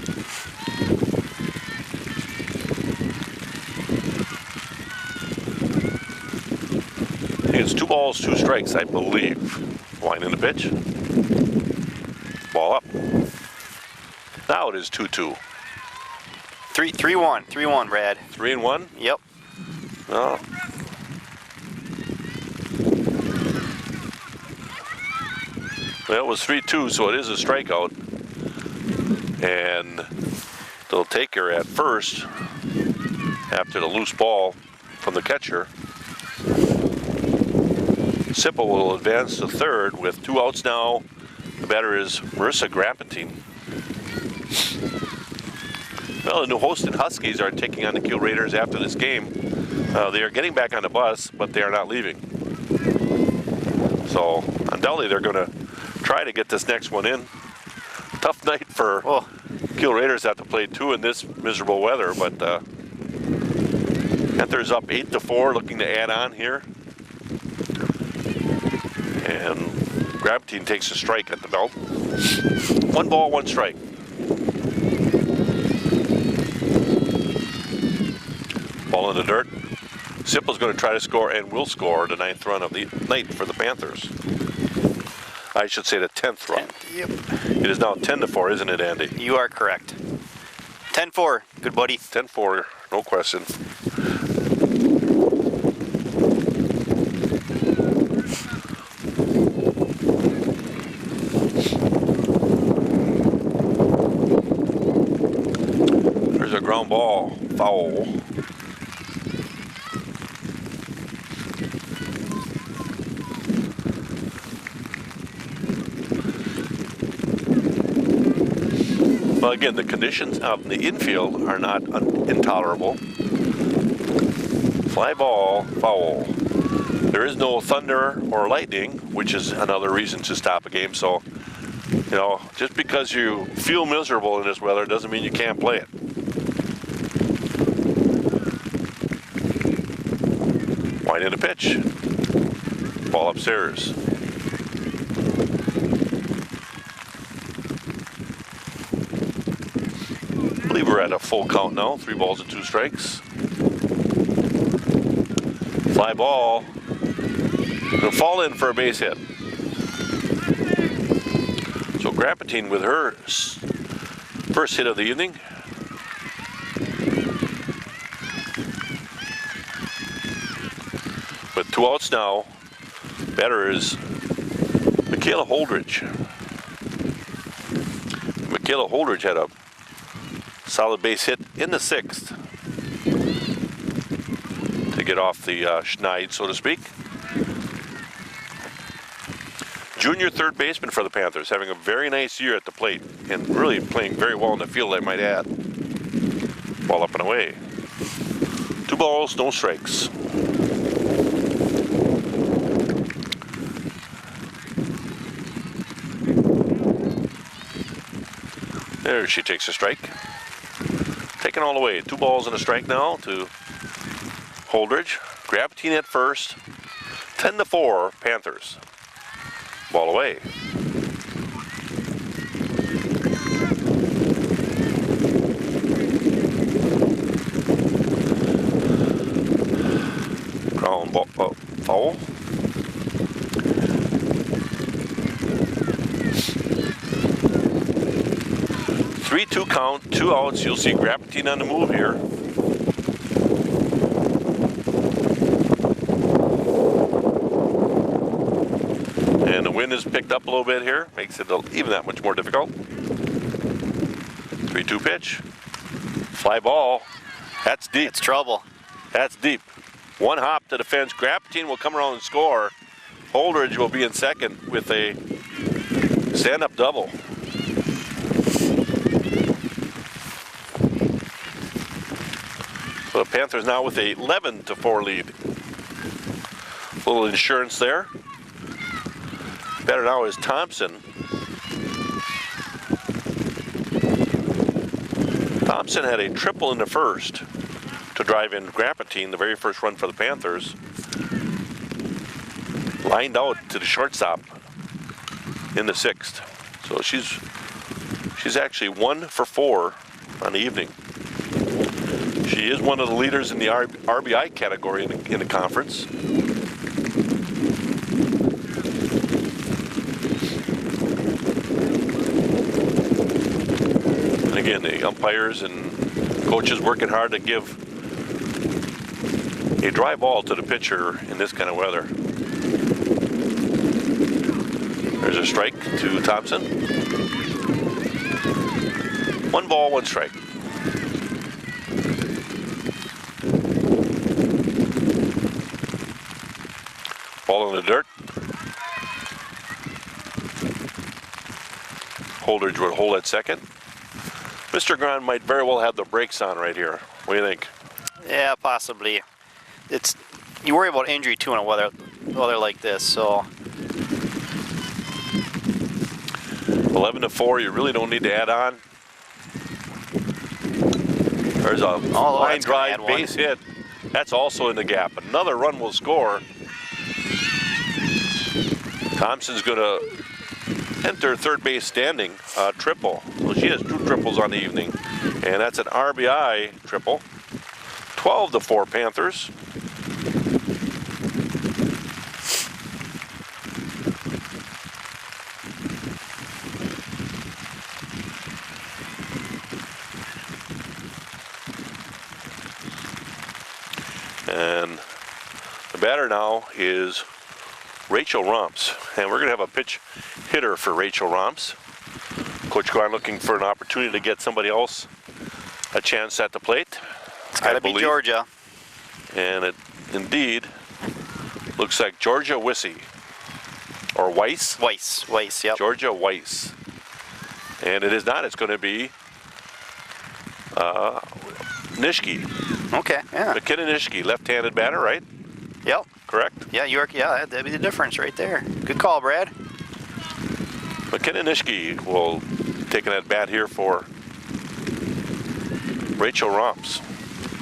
It's 2 balls, 2 strikes, I believe. Line in the pitch. Ball up. Now it is 2-2. 3-1. 3-1, Brad. 3-1? Yep. Oh. Well, it was 3-2, so it is a strikeout. And they'll take her at first after the loose ball from the catcher. Sipple will advance to third with 2 outs now. The batter is Marissa Grappentine. Well, the New Holston Huskies are taking on the Kiel Raiders after this game. They are getting back on the bus, but they are not leaving. So, undoubtedly, they're going to try to get this next one in. Tough night for Kiel Raiders have to play 2 in this miserable weather, but Panthers up 8-4, looking to add on here. And Grappentine takes a strike at the belt. 1 ball, 1 strike. Ball in the dirt. Sipple's going to try to score and will score the 9th run of the night for the Panthers. I should say the 10th run. Yep. It is now 10-4, isn't it, Andy? You are correct. 10-4. Good buddy. 10-4, no question. There's a ground ball, foul. Well, again, the conditions out in the infield are not intolerable. Fly ball, foul. There is no thunder or lightning, which is another reason to stop a game. So, you know, just because you feel miserable in this weather doesn't mean you can't play it. Winding the pitch. Ball upstairs. I believe we're at a full count now. 3 balls and 2 strikes. Fly ball. Gonna fall in for a base hit. So Grapatine with her first hit of the evening. With 2 outs now, batter is Michaela Holdridge. Michaela Holdridge had a solid base hit in the 6th to get off the schneid, so to speak. Junior third baseman for the Panthers, having a very nice year at the plate and really playing very well in the field, I might add. Ball up and away. 2 balls, no strikes. There she takes a strike. Taken all the way. 2 balls and a strike now to Holdridge. Grapatine at first. 10-4 Panthers. Ball away. Ground ball, foul. Three-two count, 2 outs. You'll see Grapatine on the move here. And the wind is picked up a little bit here, makes it even that much more difficult. 3-2 pitch. Fly ball. That's deep. It's trouble. That's deep. 1 hop to the fence. Grapatine will come around and score. Holdridge will be in second with a stand-up double. So the Panthers now with a 11-4 lead. A little insurance there. Batter now is Thompson. Thompson had a triple in the first to drive in Grapatine, the very first run for the Panthers. Lined out to the shortstop in the 6th. So she's actually 1 for 4 on the evening. She is one of the leaders in the RBI category in the conference. And again, the umpires and coaches working hard to give a dry ball to the pitcher in this kind of weather. There's a strike to Thompson. 1 ball, 1 strike. Ball in the dirt. Holdridge would hold at second. Mr. Grant might very well have the brakes on right here. What do you think? Yeah, possibly. You worry about injury too in a weather like this, so 11-4, you really don't need to add on. There's a line drive base hit. That's also in the gap. Another run will score. Thompson's going to enter third base standing, triple. So she has 2 triples on the evening, and that's an RBI triple. 12-4 Panthers. And the batter now is Rachel Romps, and we're going to have a pitch hitter for Rachel Romps. Coach Grant looking for an opportunity to get somebody else a chance at the plate. It's got to be Georgia. And it indeed looks like Georgia Wissey, or Weiss. Weiss, yep. Georgia Weiss. And it is not. It's going to be Nishke. Okay, yeah. McKenna Nishke, left-handed batter, right? Yep. correct? Yeah, York. Yeah, that'd be the difference right there. Good call, Brad. McKenna Nishke will take an at bat here for Rachel Romps.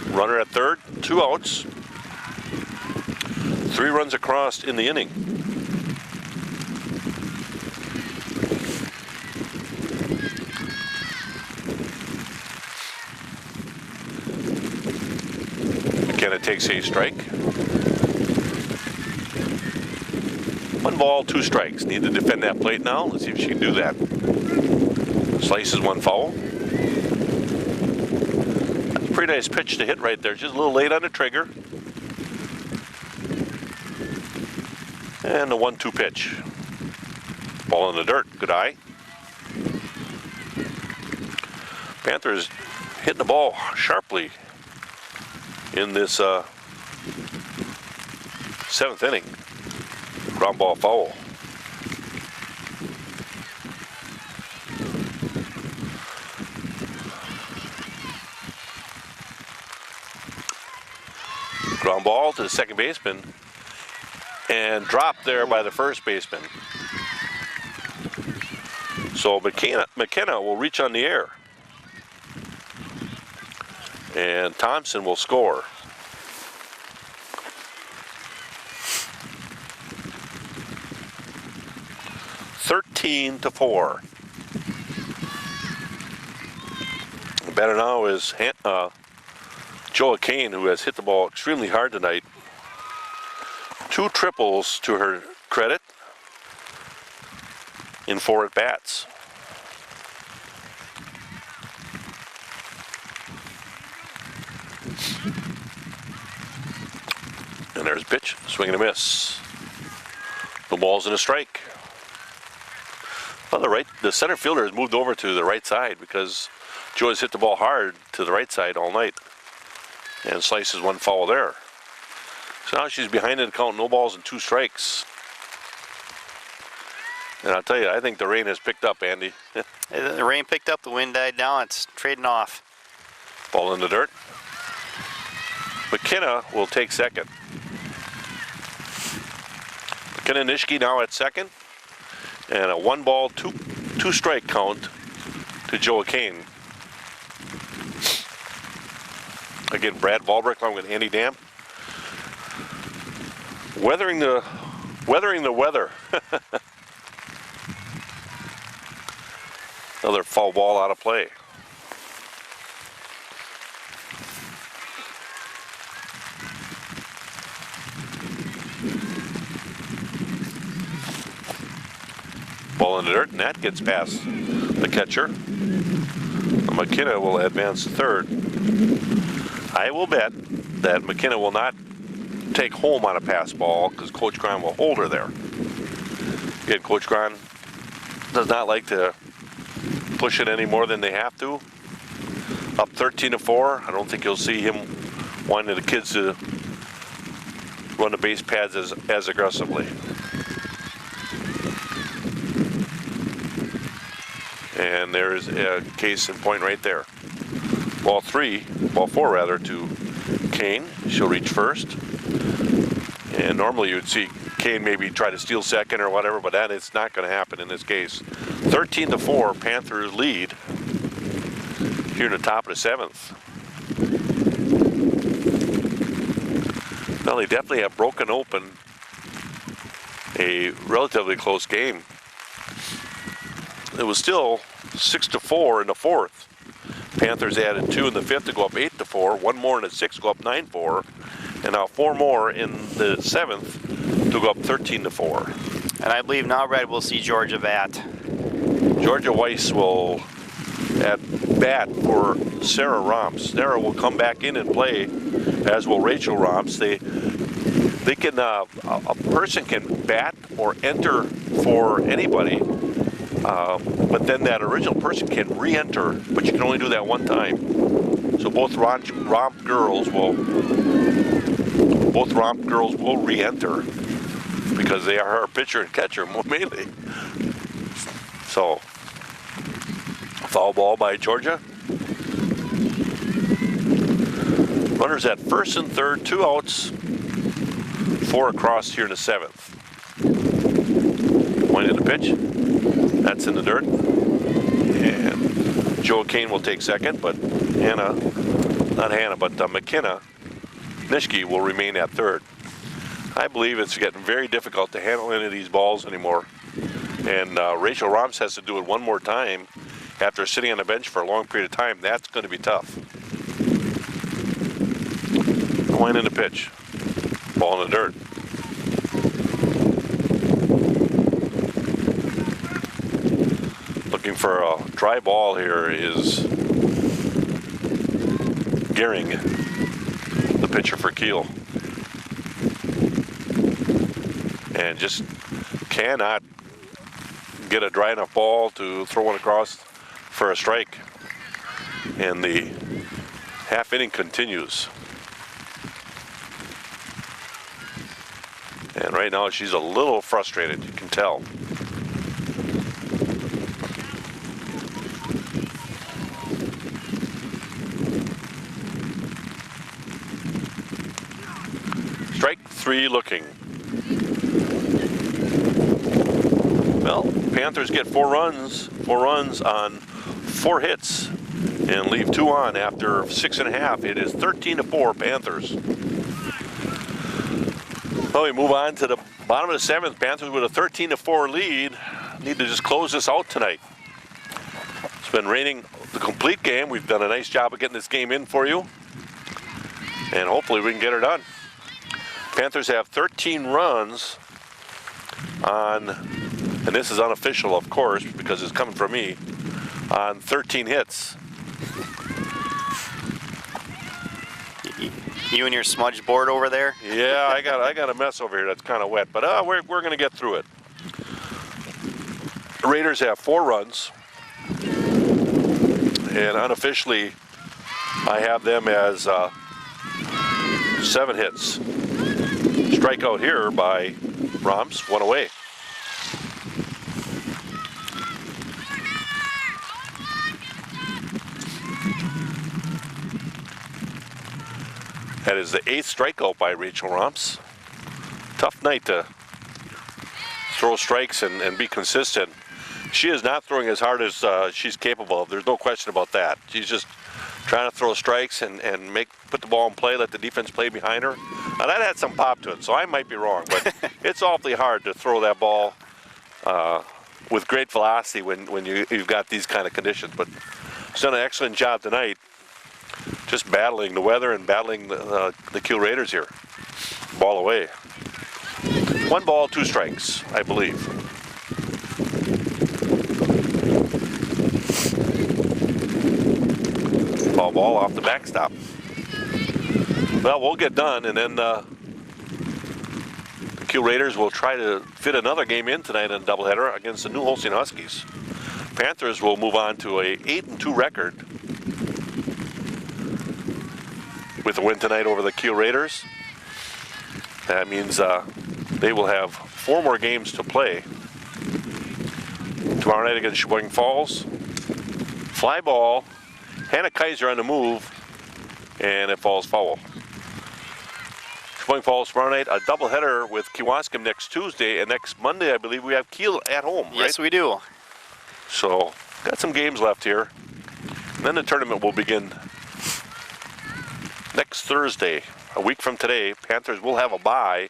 Runner at third, 2 outs. 3 runs across in the inning. McKenna takes a strike. 1 ball, 2 strikes. Need to defend that plate now. Let's see if she can do that. Slices 1 foul. That's a pretty nice pitch to hit right there. Just a little late on the trigger. And the 1-2 pitch. Ball in the dirt. Good eye. Panthers hitting the ball sharply in this 7th inning. Ground ball foul. Ground ball to the second baseman and dropped there by the first baseman. So McKenna will reach on the air. And Thompson will score. To 4. The batter now is Joa Kane, who has hit the ball extremely hard tonight. 2 triples to her credit in 4 at bats. And there's a pitch, swing and a miss. The ball's in a strike. Well, the center fielder has moved over to the right side because Joe has hit the ball hard to the right side all night. And slices 1 foul there. So now she's behind in the count, no balls and 2 strikes. And I'll tell you, I think the rain has picked up, Andy. The rain picked up, the wind died down, it's trading off. Ball in the dirt. McKenna will take second. McKenna Nishke now at second. And a 1 ball, 2 strike count to Joa Kane. Again, Brad Valbrick along with Andy Dam. Weathering the weather. Another foul ball out of play. Ball in the dirt, and that gets past the catcher. McKenna will advance to third. I will bet that McKenna will not take home on a pass ball because Coach Graham will hold her there. Again, Coach Graham does not like to push it any more than they have to. Up 13-4, I don't think you'll see him wanting the kids to run the base pads as aggressively. And there's a case in point right there. Ball 4 rather, to Kane. She'll reach first. And normally you would see Kane maybe try to steal second or whatever, but that is not going to happen in this case. 13-4, Panthers lead here in the top of the 7th. Well, they definitely have broken open a relatively close game. It was still 6-4 in the 4th. Panthers added 2 in the 5th to go up 8-4, 1 more in the 6th to go up 9-4, and now 4 more in the 7th to go up 13-4. And I believe now, Brad, we'll see Georgia bat. Georgia Weiss will at bat for Sarah Romps. Sarah will come back in and play, as will Rachel Romps. They can a person can bat or enter for anybody. But then that original person can re-enter, but you can only do that 1 time. So both Romp girls will re-enter because they are our pitcher and catcher mainly. So foul ball by Georgia. Runners at first and third, 2 outs. 4 across here in the 7th. Point in the pitch. That's in the dirt. And Joe Kane will take second, but McKenna Nishke will remain at third. I believe it's getting very difficult to handle any of these balls anymore. And Rachel Romps has to do it one more time after sitting on the bench for a long period of time. That's going to be tough. Point in the pitch. Ball in the dirt. Looking for a dry ball here is Gehring, the pitcher for Kiel. And just cannot get a dry enough ball to throw one across for a strike. And the half inning continues. And right now she's a little frustrated, you can tell. Strike 3 looking. Well, Panthers get 4 runs on 4 hits and leave 2 on after 6.5. It is 13-4 Panthers. Well, we move on to the bottom of the 7th. Panthers with a 13-4 lead. Need to just close this out tonight. It's been raining the complete game. We've done a nice job of getting this game in for you. And hopefully we can get her done. Panthers have 13 runs on, and this is unofficial, of course, because it's coming from me, on 13 hits. You and your smudged board over there? Yeah, I got a mess over here that's kind of wet, but we're going to get through it. The Raiders have 4 runs, and unofficially, I have them as 7 hits. Strikeout here by Romps, 1 away. That is the 8th strikeout by Rachel Romps. Tough night to throw strikes and be consistent. She is not throwing as hard as she's capable of. There's no question about that. She's just trying to throw strikes and put the ball in play, let the defense play behind her. Now that had some pop to it, so I might be wrong, but it's awfully hard to throw that ball with great velocity when you've got these kind of conditions. But she's done an excellent job tonight, just battling the weather and battling the Kiel Raiders here. Ball away. 1 ball, 2 strikes, I believe. Ball off the backstop. Well, we'll get done, and then the Kiel Raiders will try to fit another game in tonight in a doubleheader against the New Holstein Huskies. Panthers will move on to a 8-2 record with a win tonight over the Kiel Raiders. That means they will have 4 more games to play. Tomorrow night against Sheboygan Falls. Fly ball. Hannah Kaiser on the move, and it falls foul. Sheboygan Falls tomorrow night, a doubleheader with Kewaskum next Tuesday, and next Monday, I believe, we have Kiel at home, right? Yes, we do. So, got some games left here. And then the tournament will begin next Thursday. A week from today, Panthers will have a bye,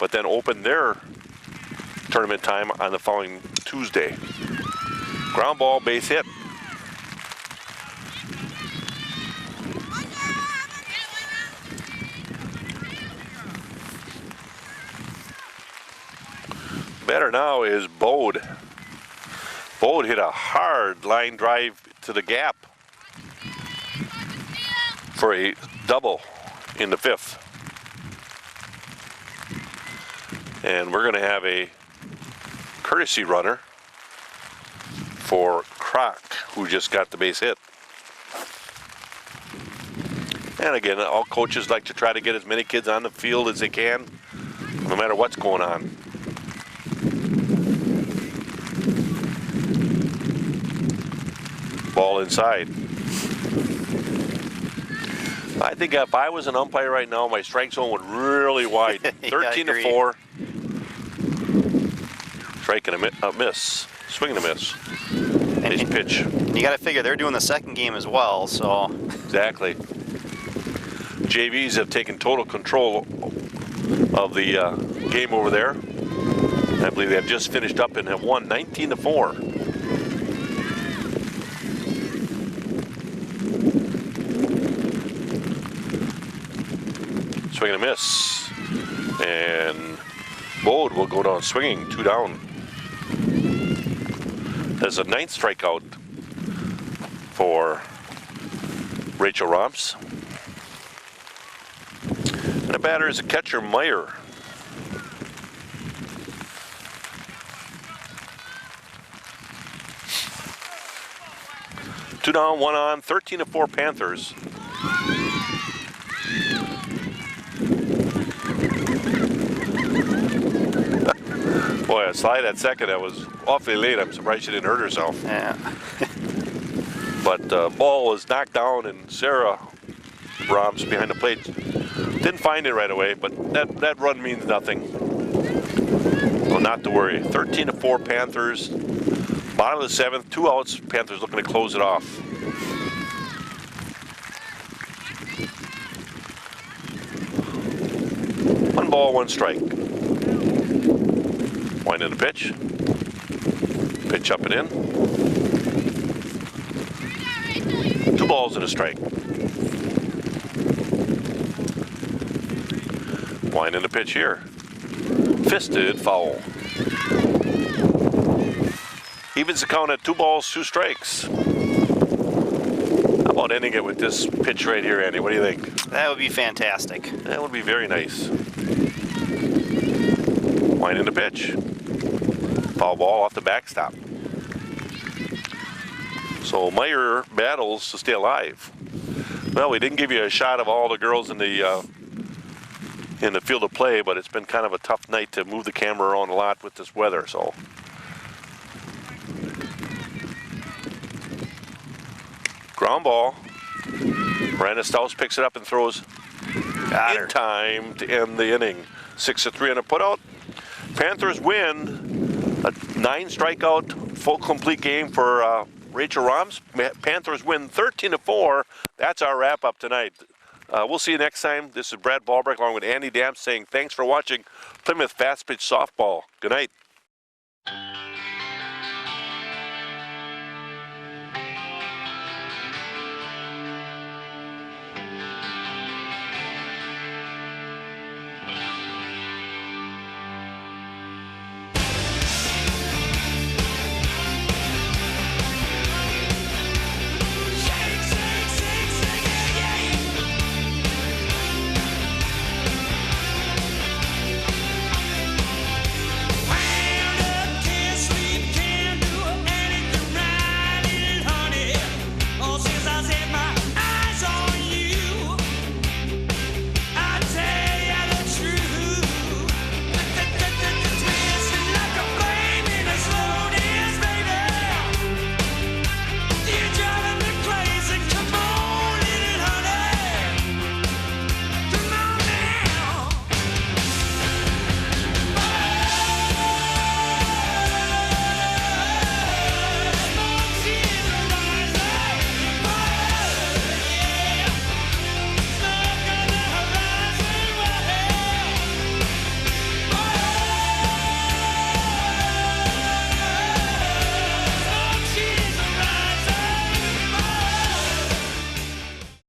but then open their tournament time on the following Tuesday. Ground ball, base hit. Better now is Bode. Bode hit a hard line drive to the gap for a double in the 5th. And we're going to have a courtesy runner for Kroc, who just got the base hit. And again, all coaches like to try to get as many kids on the field as they can, no matter what's going on. Ball inside. I think if I was an umpire right now, my strike zone would really widen. Yeah, 13-4. Strike and a miss. Swing and a miss. Nice pitch. You got to figure they're doing the second game as well, so. Exactly. JVs have taken total control of the game over there. I believe they have just finished up and have won 19-4. Swing and a miss. And Bode will go down swinging, 2 down. There's a 9th strikeout for Rachel Romps. And the batter is a catcher, Meyer. Two down, 1 on, 13-4 Panthers. Boy, a slide at second, that was awfully late. I'm surprised she didn't hurt herself. Yeah. But ball was knocked down, and Sarah Romps behind the plate didn't find it right away, but that run means nothing. So not to worry. 13-4 Panthers. Bottom of the 7th, 2 outs. Panthers looking to close it off. One ball, 1 strike. Wind in the pitch. Pitch up and in. 2 balls and a strike. Wind in the pitch here. Fisted foul. Evens the count at 2 balls, 2 strikes. How about ending it with this pitch right here, Andy? What do you think? That would be fantastic. That would be very nice. Wind in the pitch. Foul ball off the backstop. So Meyer battles to stay alive. Well, we didn't give you a shot of all the girls in the field of play, but it's been kind of a tough night to move the camera around a lot with this weather. So ground ball. Miranda Staus picks it up and throws in time to end the inning. 6-3 on a putout. Panthers win a 9 strikeout, full complete game for Rachel Romps. Panthers win 13-4. That's our wrap up tonight. We'll see you next time. This is Brad Ballbrick along with Andy Damp saying thanks for watching Plymouth Fast Pitch Softball. Good night.